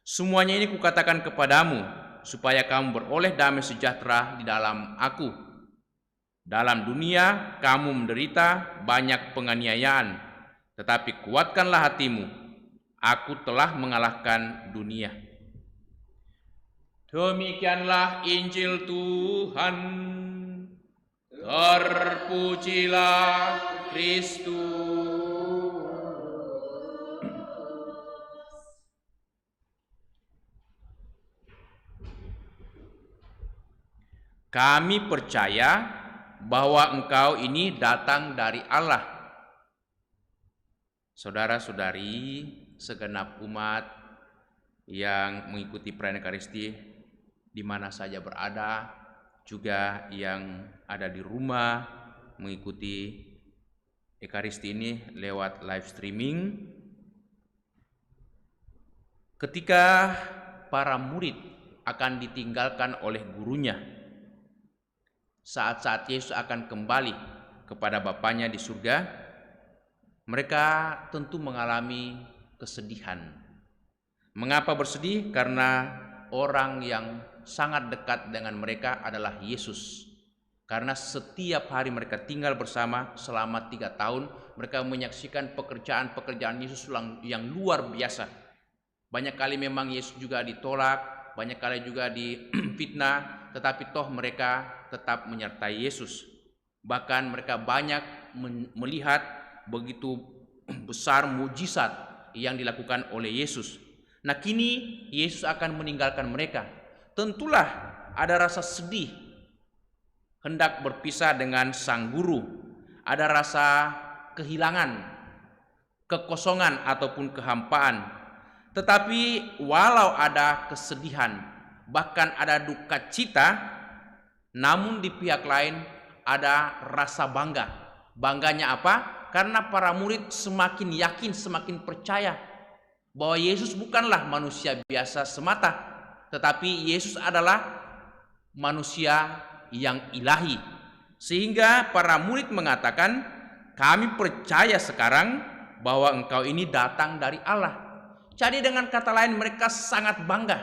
Semuanya ini kukatakan kepadamu, supaya kamu beroleh damai sejahtera di dalam aku. Dalam dunia kamu menderita banyak penganiayaan, tetapi kuatkanlah hatimu, aku telah mengalahkan dunia. Demikianlah Injil Tuhan. Terpujilah Kristus. Kami percaya bahwa Engkau ini datang dari Allah. Saudara-saudari, segenap umat yang mengikuti perayaan Ekaristi di mana saja berada, juga yang ada di rumah mengikuti Ekaristi ini lewat live streaming. Ketika para murid akan ditinggalkan oleh gurunya, saat-saat Yesus akan kembali kepada Bapanya di surga, mereka tentu mengalami kesedihan. Mengapa bersedih? Karena orang yang sangat dekat dengan mereka adalah Yesus. Karena setiap hari mereka tinggal bersama selama 3 tahun, mereka menyaksikan pekerjaan-pekerjaan Yesus yang luar biasa. Banyak kali memang Yesus juga ditolak, banyak kali juga difitnah, tetapi toh mereka tetap menyertai Yesus. Bahkan mereka banyak melihat begitu besar mujizat yang dilakukan oleh Yesus. Nah, kini Yesus akan meninggalkan mereka. Tentulah ada rasa sedih hendak berpisah dengan sang guru. Ada rasa kehilangan, kekosongan ataupun kehampaan. Tetapi walau ada kesedihan, bahkan ada duka cita, namun di pihak lain ada rasa bangga. Bangganya apa? Karena para murid semakin yakin, semakin percaya bahwa Yesus bukanlah manusia biasa semata, tetapi Yesus adalah manusia yang ilahi. Sehingga para murid mengatakan, kami percaya sekarang bahwa Engkau ini datang dari Allah. Jadi dengan kata lain mereka sangat bangga.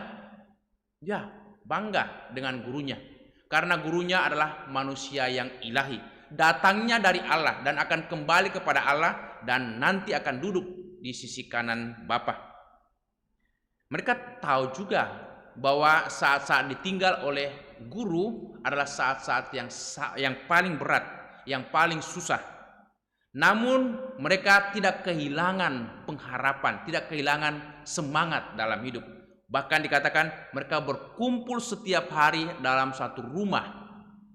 Ya, bangga dengan gurunya. Karena gurunya adalah manusia yang ilahi. Datangnya dari Allah dan akan kembali kepada Allah dan nanti akan duduk di sisi kanan Bapa. Mereka tahu juga bahwa saat-saat ditinggal oleh guru adalah saat-saat yang paling berat, yang paling susah. Namun mereka tidak kehilangan pengharapan, tidak kehilangan semangat dalam hidup. Bahkan dikatakan mereka berkumpul setiap hari dalam satu rumah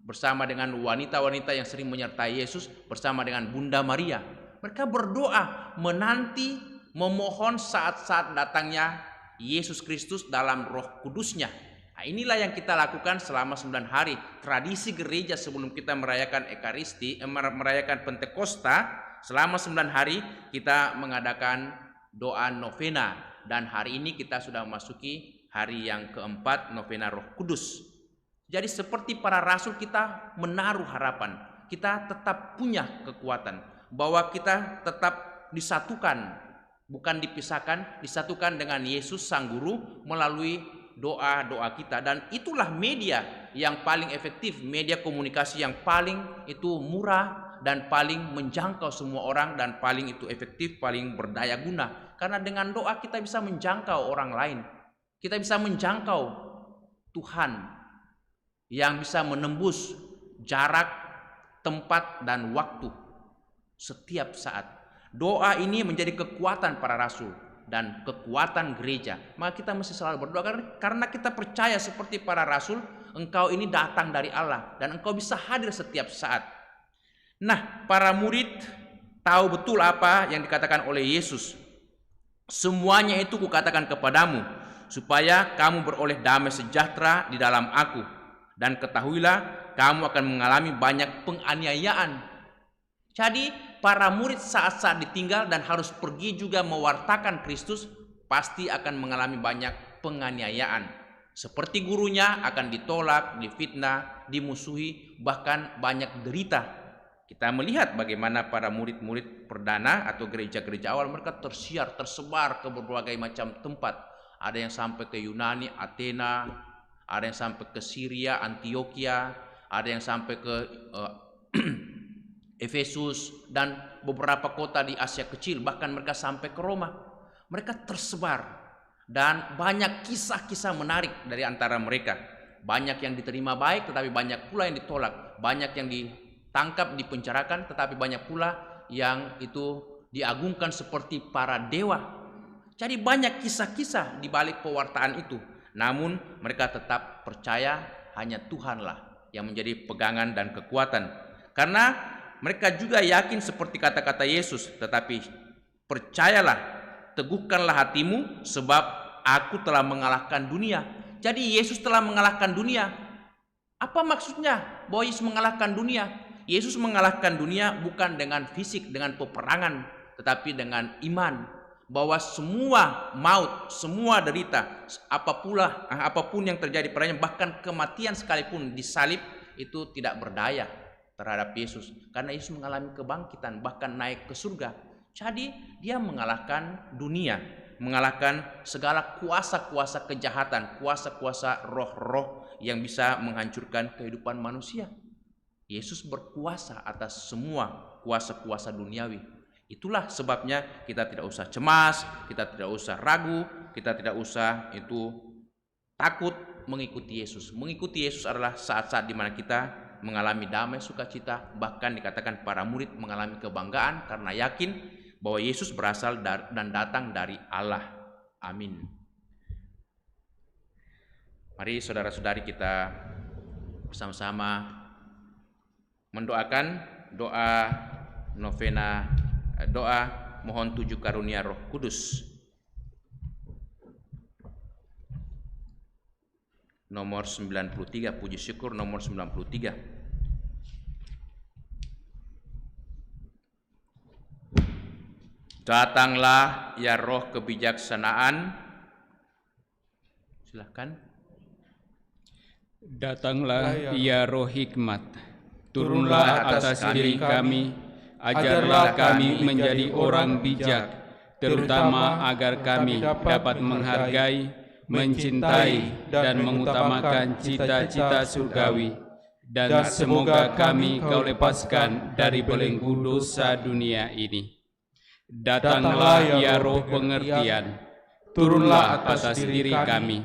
bersama dengan wanita-wanita yang sering menyertai Yesus, bersama dengan Bunda Maria. Mereka berdoa, menanti, memohon saat-saat datangnya Yesus Kristus dalam Roh Kudusnya. Nah, inilah yang kita lakukan selama 9 hari. Tradisi gereja sebelum kita merayakan Ekaristi, merayakan Pentakosta, selama 9 hari kita mengadakan doa novena. Dan hari ini kita sudah memasuki hari yang keempat novena Roh Kudus. Jadi seperti para rasul kita menaruh harapan. Kita tetap punya kekuatan. Bahwa kita tetap disatukan, bukan dipisahkan, disatukan dengan Yesus Sang Guru melalui doa-doa kita. Dan itulah media yang paling efektif, media komunikasi yang paling itu murah dan paling menjangkau semua orang, dan paling itu efektif, paling berdaya guna. Karena dengan doa kita bisa menjangkau orang lain. Kita bisa menjangkau Tuhan yang bisa menembus jarak, tempat, dan waktu setiap saat. Doa ini menjadi kekuatan para rasul dan kekuatan gereja. Maka kita mesti selalu berdoa karena kita percaya seperti para rasul, Engkau ini datang dari Allah dan Engkau bisa hadir setiap saat. Nah, para murid tahu betul apa yang dikatakan oleh Yesus. Semuanya itu kukatakan kepadamu, supaya kamu beroleh damai sejahtera di dalam aku. Dan ketahuilah, kamu akan mengalami banyak penganiayaan. Jadi, para murid saat-saat ditinggal dan harus pergi juga mewartakan Kristus, pasti akan mengalami banyak penganiayaan. Seperti gurunya akan ditolak, difitnah, dimusuhi, bahkan banyak derita. Kita melihat bagaimana para murid-murid perdana atau gereja-gereja awal mereka tersebar ke berbagai macam tempat. Ada yang sampai ke Yunani, Athena, ada yang sampai ke Syria, Antioquia, ada yang sampai ke Efesus dan beberapa kota di Asia Kecil, bahkan mereka sampai ke Roma. Mereka tersebar dan banyak kisah-kisah menarik dari antara mereka. Banyak yang diterima baik, tetapi banyak pula yang ditolak. Banyak yang ditangkap, dipenjarakan, tetapi banyak pula yang itu diagungkan seperti para dewa. Jadi banyak kisah-kisah di balik pewartaan itu. Namun mereka tetap percaya hanya Tuhanlah yang menjadi pegangan dan kekuatan. Karena mereka juga yakin seperti kata-kata Yesus, tetapi percayalah, teguhkanlah hatimu sebab aku telah mengalahkan dunia. Jadi Yesus telah mengalahkan dunia. Apa maksudnya bahwa Yesus mengalahkan dunia? Yesus mengalahkan dunia bukan dengan fisik, dengan peperangan, tetapi dengan iman. Bahwa semua maut, semua derita, apapun yang terjadi padanya, bahkan kematian sekalipun disalib, itu tidak berdaya terhadap Yesus. Karena Yesus mengalami kebangkitan, bahkan naik ke surga. Jadi dia mengalahkan dunia, mengalahkan segala kuasa-kuasa kejahatan, kuasa-kuasa roh-roh yang bisa menghancurkan kehidupan manusia. Yesus berkuasa atas semua kuasa-kuasa duniawi. Itulah sebabnya kita tidak usah cemas, kita tidak usah ragu, kita tidak usah takut mengikuti Yesus. Mengikuti Yesus adalah saat-saat di mana kita mengalami damai sukacita, bahkan dikatakan para murid mengalami kebanggaan karena yakin bahwa Yesus berasal dan datang dari Allah. Amin. Mari saudara-saudari kita bersama-sama mendoakan doa novena, doa mohon 7 karunia Roh Kudus. Nomor 93, puji syukur nomor 93. Datanglah ya roh kebijaksanaan. Silakan. Datanglah ya roh hikmat, turunlah atas diri kami, ajarlah kami menjadi orang bijak, terutama agar kami dapat menghargai, mencintai, dan mengutamakan cita-cita surgawi. Dan semoga kami Kau lepaskan dari belenggu dosa dunia ini. Datanglah ya roh pengertian, turunlah atas diri kami,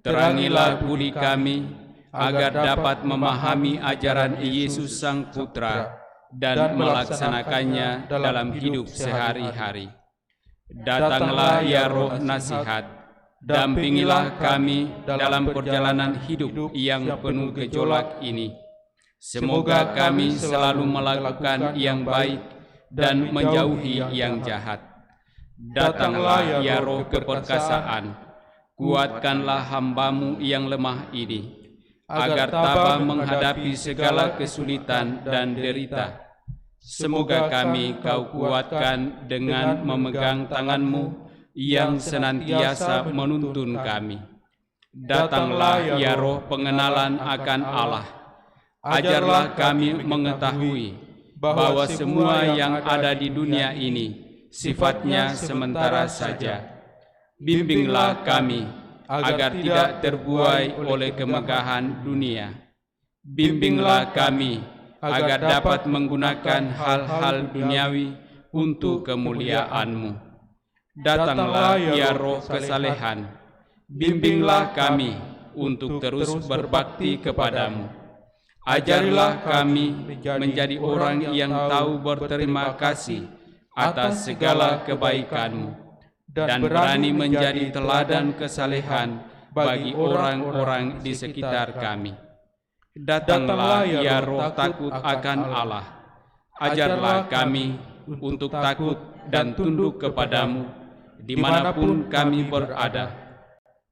terangilah budi kami, agar dapat memahami ajaran Yesus Sang Putra dan melaksanakannya dalam hidup sehari-hari. Datanglah ya roh nasihat, dampingilah kami dalam perjalanan hidup yang penuh gejolak ini. Semoga kami selalu melakukan yang baik dan menjauhi yang jahat. Datanglah ya roh keperkasaan, kuatkanlah hamba-Mu yang lemah ini, agar tabah menghadapi segala kesulitan dan derita. Semoga kami Kau kuatkan dengan memegang tangan-Mu yang senantiasa menuntun kami. Datanglah ya roh pengenalan akan Allah, ajarlah kami mengetahui bahwa semua yang ada di dunia ini sifatnya sementara saja. Bimbinglah kami agar tidak terbuai oleh kemegahan dunia. Bimbinglah kami agar dapat menggunakan hal-hal duniawi untuk kemuliaan-Mu. Datanglah ya roh kesalehan, bimbinglah kami untuk terus berbakti kepadamu. Ajarilah kami menjadi orang yang tahu berterima kasih atas segala kebaikan-Mu dan berani menjadi teladan kesalehan bagi orang-orang di sekitar kami. Datanglah ya roh takut akan Allah, ajarlah kami untuk takut dan tunduk kepadamu dimanapun kami berada.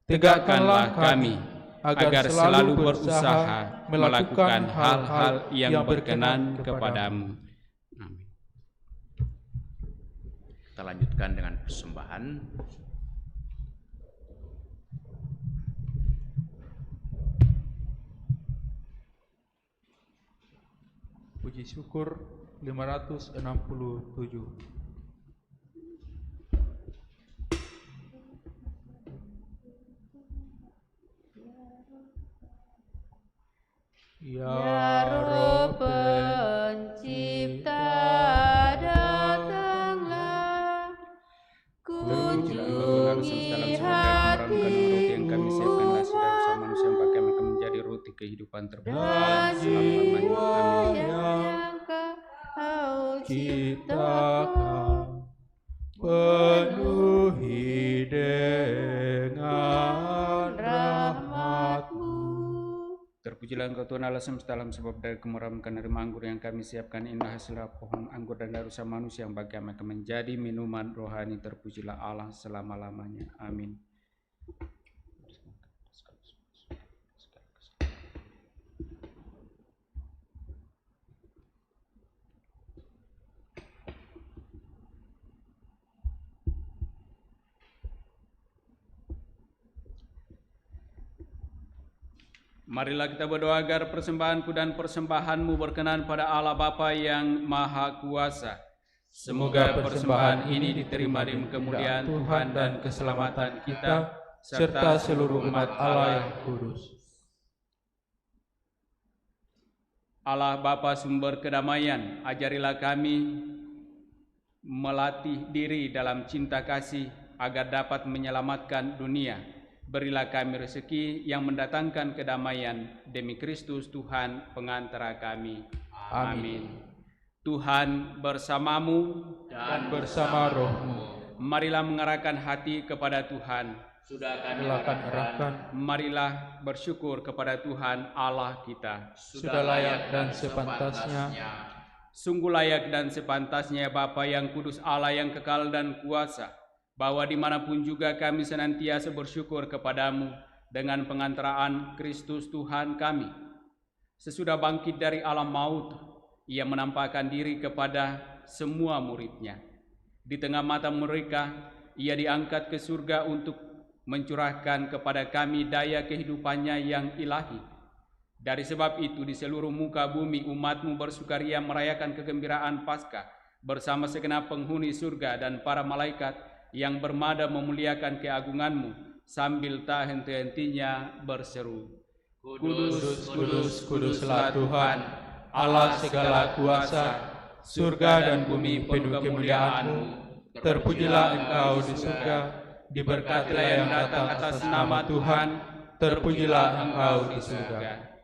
Tegakkanlah kami agar selalu berusaha melakukan hal-hal yang berkenan kepadamu. Amin. Kita lanjutkan dengan persembahan. puji syukur 567. Ya Roh Pencipta, datanglah, kunjungi hati yang kami siapkanlah saudara bersama manusia yang pakai akan menjadi roti kehidupan terbaik selama-lamanya. yang Kau Ciptakan penuhi dengan rahmat-Mu. Terpujilah Engkau Tuhan Allah semesta alam, sebab dari kemurahan menerima anggur yang kami siapkan inilah hasil pohon anggur dan dari usaha manusia yang bagi kami akan menjadi minuman rohani. Terpujilah Allah selama-lamanya. Amin. Marilah kita berdoa agar persembahanku dan persembahanmu berkenan pada Allah Bapa yang Maha Kuasa. Semoga persembahan ini diterima di kemuliaan Tuhan dan keselamatan kita, serta seluruh umat Allah yang kudus. Allah Bapa sumber kedamaian, ajarilah kami melatih diri dalam cinta kasih agar dapat menyelamatkan dunia. Berilah kami rezeki yang mendatangkan kedamaian demi Kristus Tuhan pengantara kami. Amin. Tuhan bersamamu Dan bersama rohmu. Marilah mengarahkan hati kepada Tuhan. Sudah kami arahkan. Marilah bersyukur kepada Tuhan Allah kita. Sudah layak dan sepantasnya. Sungguh layak dan sepantasnya Bapa yang kudus, Allah yang kekal dan kuasa, bahwa dimanapun juga kami senantiasa bersyukur kepadamu dengan pengantaraan Kristus Tuhan kami. Sesudah bangkit dari alam maut, ia menampakkan diri kepada semua muridnya. Di tengah mata mereka, ia diangkat ke surga untuk mencurahkan kepada kami daya kehidupannya yang ilahi. Dari sebab itu, di seluruh muka bumi umatmu bersukaria merayakan kegembiraan Paskah bersama segenap penghuni surga dan para malaikat yang bermada memuliakan keagunganmu sambil tak henti-hentinya berseru, Kudus, kudus, kuduslah Tuhan, Allah segala kuasa, surga dan bumi penuh kemuliaan-Mu. Terpujilah Engkau di surga, diberkatilah yang datang atas nama Tuhan, terpujilah Engkau di surga.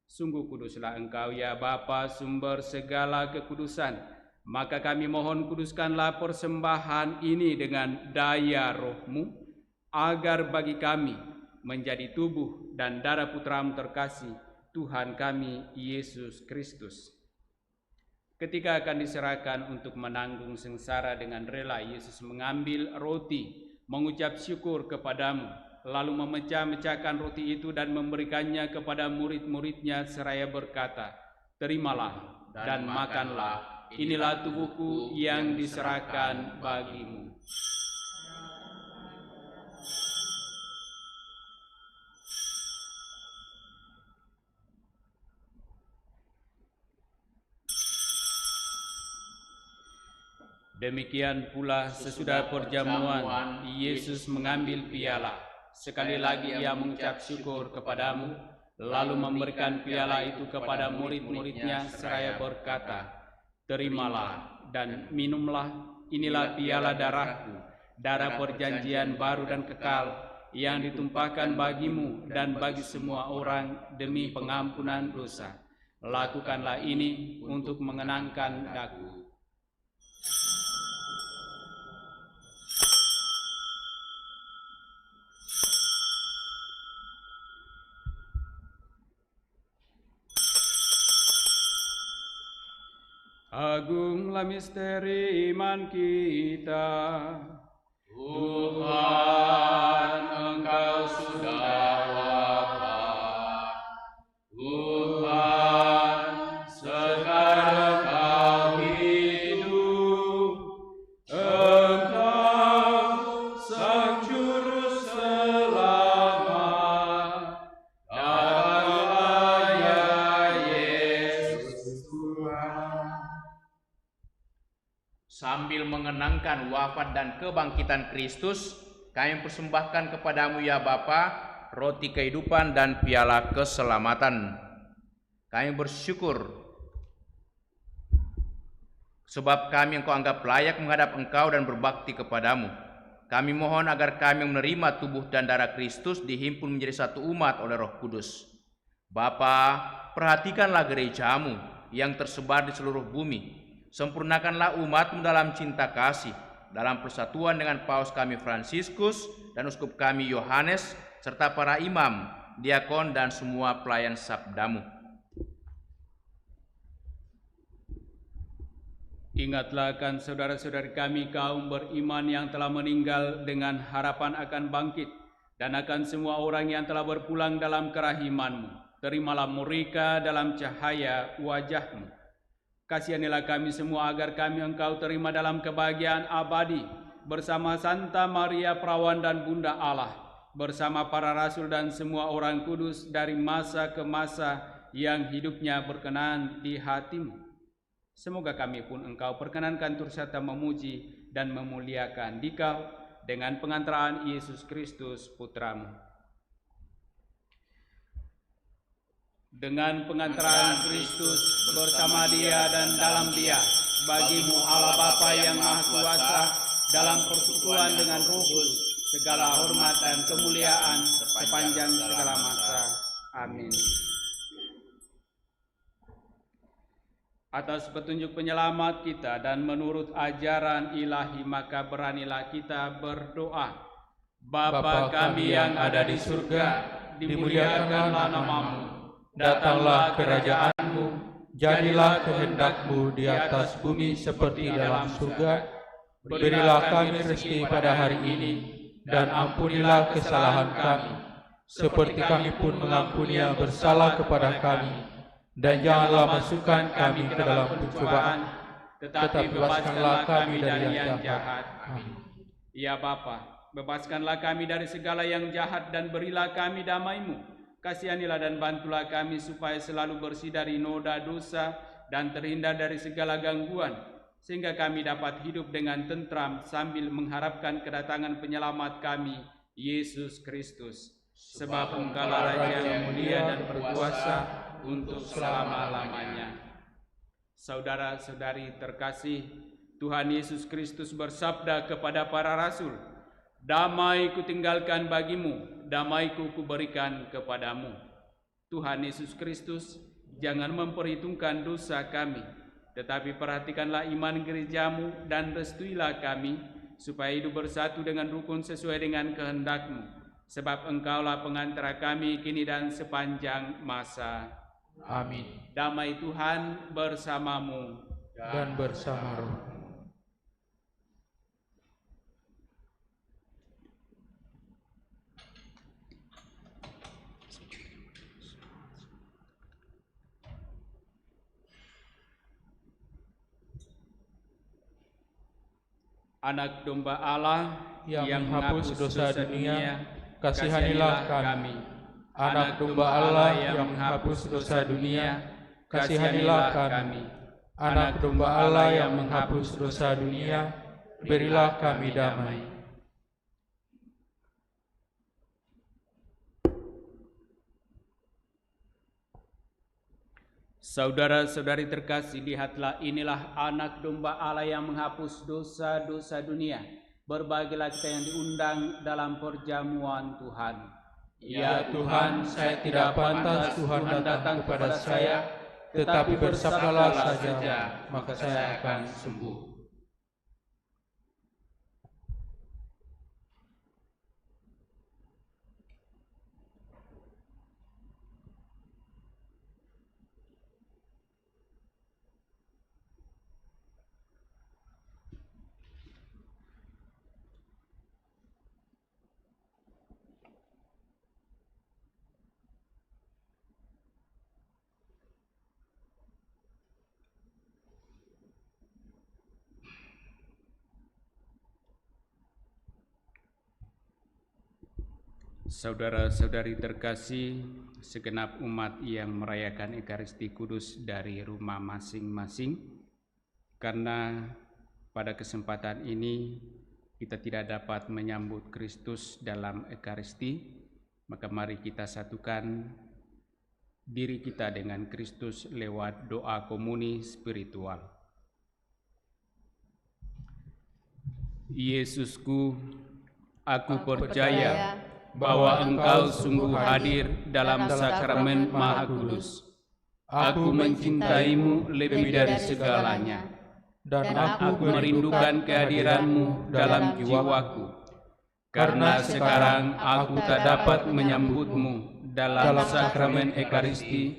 Sungguh kuduslah Engkau ya Bapa, sumber segala kekudusan. Maka kami mohon kuduskanlah persembahan ini dengan daya roh-Mu, agar bagi kami menjadi tubuh dan darah Putra-Mu terkasih, Tuhan kami Yesus Kristus. Ketika akan diserahkan untuk menanggung sengsara dengan rela, Yesus mengambil roti, mengucap syukur kepadamu, lalu memecah-mecahkan roti itu dan memberikannya kepada murid-muridnya seraya berkata, "Terimalah dan makanlah. Inilah tubuhku yang diserahkan bagimu." Demikian pula sesudah perjamuan, Yesus mengambil piala. Sekali lagi ia mengucap syukur kepadamu, lalu memberikan piala itu kepada murid-muridnya seraya berkata, "Terimalah dan minumlah, inilah piala darahku, darah perjanjian baru dan kekal, yang ditumpahkan bagimu dan bagi semua orang demi pengampunan dosa. Lakukanlah ini untuk mengenangkan aku." Agunglah misteri iman kita. Tuhan, Engkau sudah wafat. Tuhan, sekarang Kau hidup. Engkau Sang Juru Selamat. Datanglah ya Yesus Tuhan. Sambil mengenangkan wafat dan kebangkitan Kristus, kami persembahkan kepadamu ya Bapa, roti kehidupan dan piala keselamatan. Kami bersyukur sebab kami Engkau anggap layak menghadap Engkau dan berbakti kepadamu. Kami mohon agar kami menerima tubuh dan darah Kristus dihimpun menjadi satu umat oleh Roh Kudus. Bapa, perhatikanlah gerejamu yang tersebar di seluruh bumi. Sempurnakanlah umatmu dalam cinta kasih, dalam persatuan dengan Paus kami Fransiskus dan Uskup kami Yohanes, serta para imam, diakon dan semua pelayan sabdamu. Ingatlah akan saudara-saudari kami kaum beriman yang telah meninggal dengan harapan akan bangkit, dan akan semua orang yang telah berpulang dalam kerahiman-Mu. Terimalah mereka dalam cahaya wajah-Mu. Kasihanilah kami semua agar kami Engkau terima dalam kebahagiaan abadi, bersama Santa Maria Perawan dan Bunda Allah, bersama para rasul dan semua orang kudus dari masa ke masa yang hidupnya berkenan di hati-Mu. Semoga kami pun Engkau perkenankan turut serta memuji dan memuliakan Dikau dengan pengantaraan Yesus Kristus Putra-Mu. Dengan pengantaraan Kristus bersama Dia dan dalam Dia, bagimu Allah Bapa yang Maha Kuasa, dalam persekutuan dengan Roh Kudus, segala hormat dan kemuliaan sepanjang segala masa. Amin. Atas petunjuk penyelamat kita dan menurut ajaran ilahi, maka beranilah kita berdoa. Bapa kami yang ada di surga, dimuliakanlah nama-Mu. Datanglah kerajaan-Mu, jadilah kehendak-Mu di atas bumi seperti dalam surga. Berilah kami rezeki pada hari ini, dan ampunilah kesalahan kami, seperti kami pun mengampuni yang bersalah kepada kami. Dan janganlah masukkan kami ke dalam pencobaan, tetapi bebaskanlah kami dari yang jahat. Amin. Ya Bapa, bebaskanlah kami dari segala yang jahat dan berilah kami damai-Mu. Kasihanilah dan bantulah kami supaya selalu bersih dari noda dosa dan terhindar dari segala gangguan, sehingga kami dapat hidup dengan tentram sambil mengharapkan kedatangan penyelamat kami, Yesus Kristus. Sebab Engkaulah Raja yang mulia dan berkuasa untuk selama-lamanya. Saudara-saudari terkasih, Tuhan Yesus Kristus bersabda kepada para rasul, "Damai kutinggalkan bagimu, damai-Ku kuberikan kepadamu." Tuhan Yesus Kristus jangan memperhitungkan dosa kami, tetapi perhatikanlah iman gerejamu dan restuilah kami, supaya hidup bersatu dengan rukun sesuai dengan kehendak-Mu. Sebab Engkaulah pengantara kami kini dan sepanjang masa. Amin. Damai Tuhan bersamamu Dan bersama roh. Anak domba Allah yang menghapus dosa dunia, kasihanilah kami. Anak domba Allah yang menghapus dosa dunia, kasihanilah kami. Anak domba Allah yang menghapus dosa dunia, berilah kami damai. Saudara-saudari terkasih, lihatlah, inilah anak domba Allah yang menghapus dosa-dosa dunia. Berbahagialah kita yang diundang dalam perjamuan Tuhan. Ya Tuhan, saya tidak pantas Tuhan datang kepada saya, tetapi bersabdalah saja, maka saya akan sembuh. Saudara-saudari terkasih, segenap umat yang merayakan Ekaristi Kudus dari rumah masing-masing, karena pada kesempatan ini kita tidak dapat menyambut Kristus dalam Ekaristi, maka mari kita satukan diri kita dengan Kristus lewat doa komuni spiritual. Yesusku, aku percaya bahwa Engkau sungguh hadir dalam sakramen Maha Kudus. Aku mencintaimu lebih dari segalanya, dan aku merindukan kehadiran-Mu dalam jiwaku. Karena sekarang aku tak dapat menyambut-Mu dalam sakramen Ekaristi,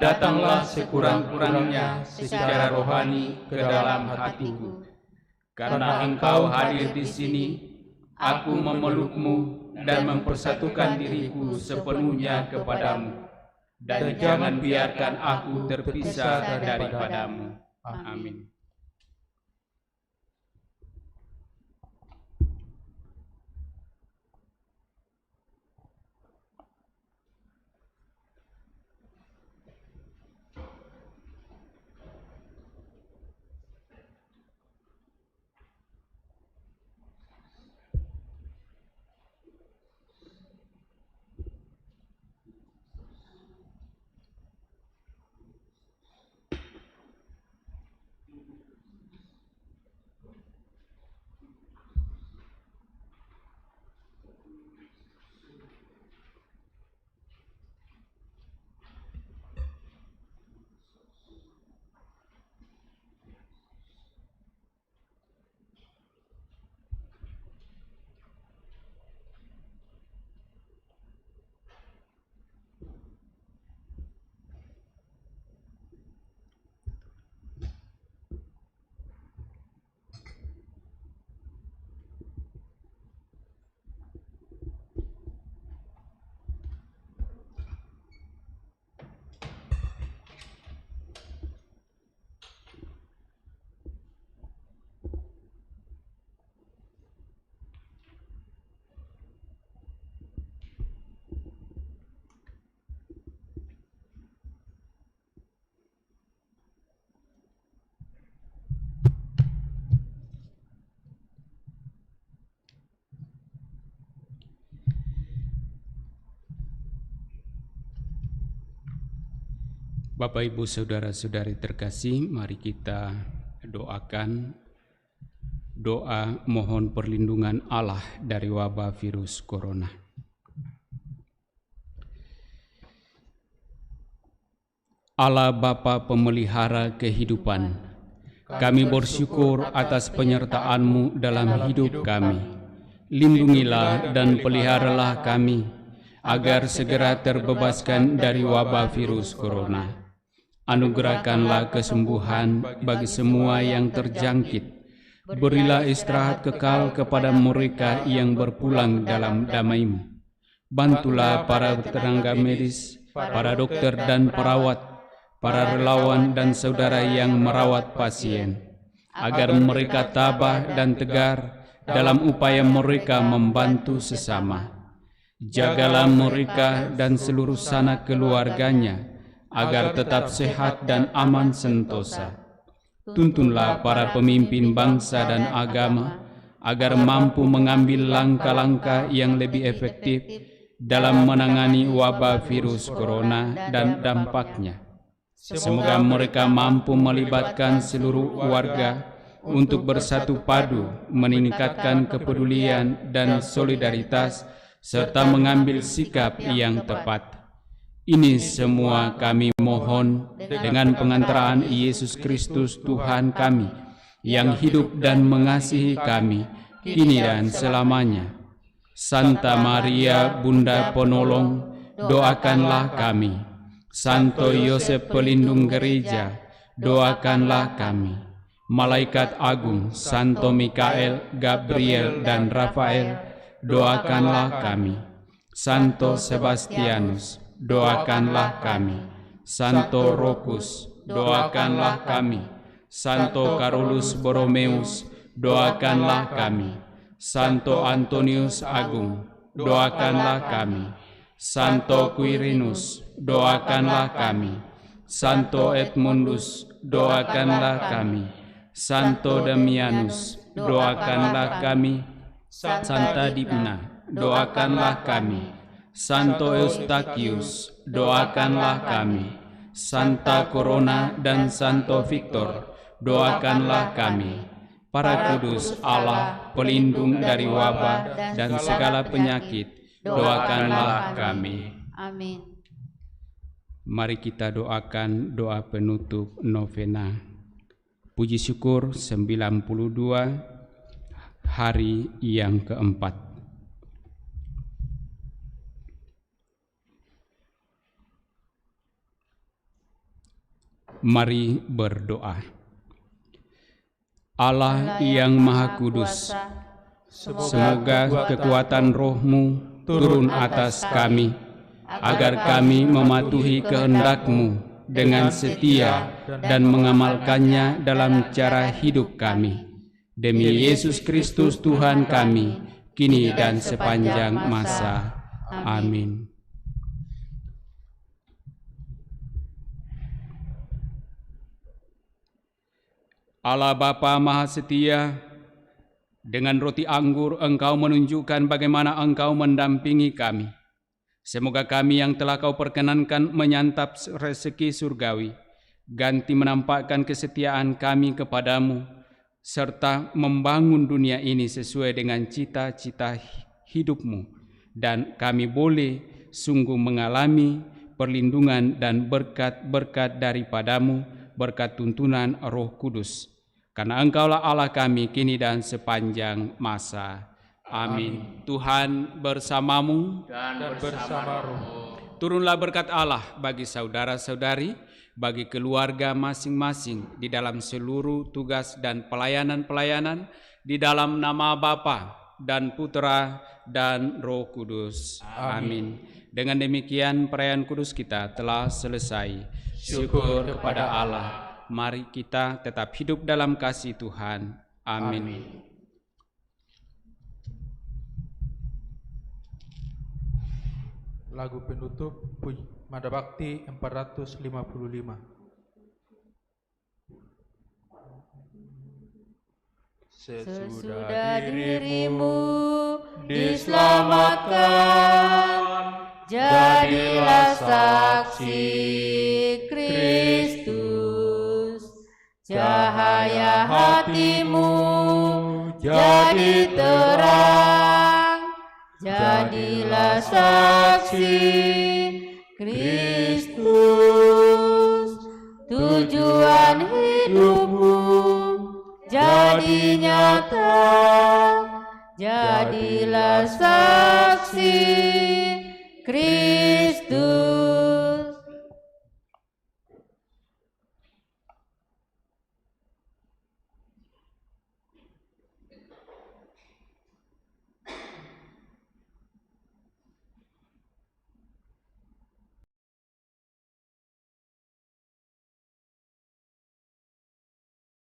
datanglah sekurang-kurangnya secara rohani ke dalam hatiku. Karena Engkau hadir di sini, aku memeluk-Mu dan mempersatukan diriku sepenuhnya kepadamu, dan jangan biarkan aku terpisah daripada-Mu. Amin. Bapak, Ibu, Saudara-saudari terkasih, mari kita doakan doa mohon perlindungan Allah dari wabah virus corona. Allah Bapa pemelihara kehidupan, kami bersyukur atas penyertaan-Mu dalam hidup kami. Lindungilah dan peliharalah kami, agar segera terbebaskan dari wabah virus corona. Anugerahkanlah kesembuhan bagi semua yang terjangkit. Berilah istirahat kekal kepada mereka yang berpulang dalam damai-Mu. Bantulah para tenaga medis, para dokter dan perawat, para relawan dan saudara yang merawat pasien, agar mereka tabah dan tegar dalam upaya mereka membantu sesama. Jagalah mereka dan seluruh sanak keluarganya, agar tetap sehat dan aman sentosa. Tuntunlah para pemimpin bangsa dan agama, agar mampu mengambil langkah-langkah yang lebih efektif dalam menangani wabah virus corona dan dampaknya. Semoga mereka mampu melibatkan seluruh warga untuk bersatu padu, meningkatkan kepedulian dan solidaritas, serta mengambil sikap yang tepat. Ini semua kami mohon dengan pengantaraan Yesus Kristus Tuhan kami, yang hidup dan mengasihi kami, kini dan selamanya. Santa Maria, Bunda Penolong, doakanlah kami. Santo Yosef Pelindung Gereja, doakanlah kami. Malaikat Agung, Santo Mikael, Gabriel, dan Rafael, doakanlah kami. Santo Sebastianus, doakanlah kami. Santo Rokus, doakanlah kami. Santo Carolus Borromeus, doakanlah kami. Santo Antonius Agung, doakanlah kami. Santo Quirinus, doakanlah kami. Santo Edmundus, doakanlah kami. Santo Damianus, doakanlah kami. Santa Dimna, doakanlah kami. Santo Eustachius, doakanlah kami. Santa Corona dan Santo Victor, doakanlah kami. Para kudus Allah, pelindung dari wabah dan segala penyakit, doakanlah kami. Amin. Mari kita doakan doa penutup novena. Puji syukur 92 hari yang keempat. Mari berdoa. Allah yang Maha Kudus, semoga kekuatan Roh-Mu turun atas kami, agar kami mematuhi kehendak-Mu dengan setia dan mengamalkannya dalam cara hidup kami. Demi Yesus Kristus Tuhan kami, kini dan sepanjang masa. Amin. Allah Bapa Maha Setia, dengan roti anggur Engkau menunjukkan bagaimana Engkau mendampingi kami. Semoga kami yang telah Kau perkenankan menyantap rezeki surgawi, ganti menampakkan kesetiaan kami kepadamu, serta membangun dunia ini sesuai dengan cita-cita hidup-Mu, dan kami boleh sungguh mengalami perlindungan dan berkat-berkat daripadamu, berkat tuntunan Roh Kudus. Karena Engkaulah Allah kami kini dan sepanjang masa. Amin. Tuhan bersamamu dan bersama rohmu. Turunlah berkat Allah bagi saudara-saudari, bagi keluarga masing-masing di dalam seluruh tugas dan pelayanan-pelayanan, di dalam nama Bapa dan Putra dan Roh Kudus. Amin. Dengan demikian perayaan kudus kita telah selesai. Syukur kepada Allah. Mari kita tetap hidup dalam kasih Tuhan. Amin. Lagu penutup Mada Bakti 455. Sesudah dirimu diselamatkan, jadilah saksi Kristus. Cahaya hatimu jadi terang, jadilah saksi Kristus. Tujuan hidupmu jadi nyata, jadilah saksi Kristus.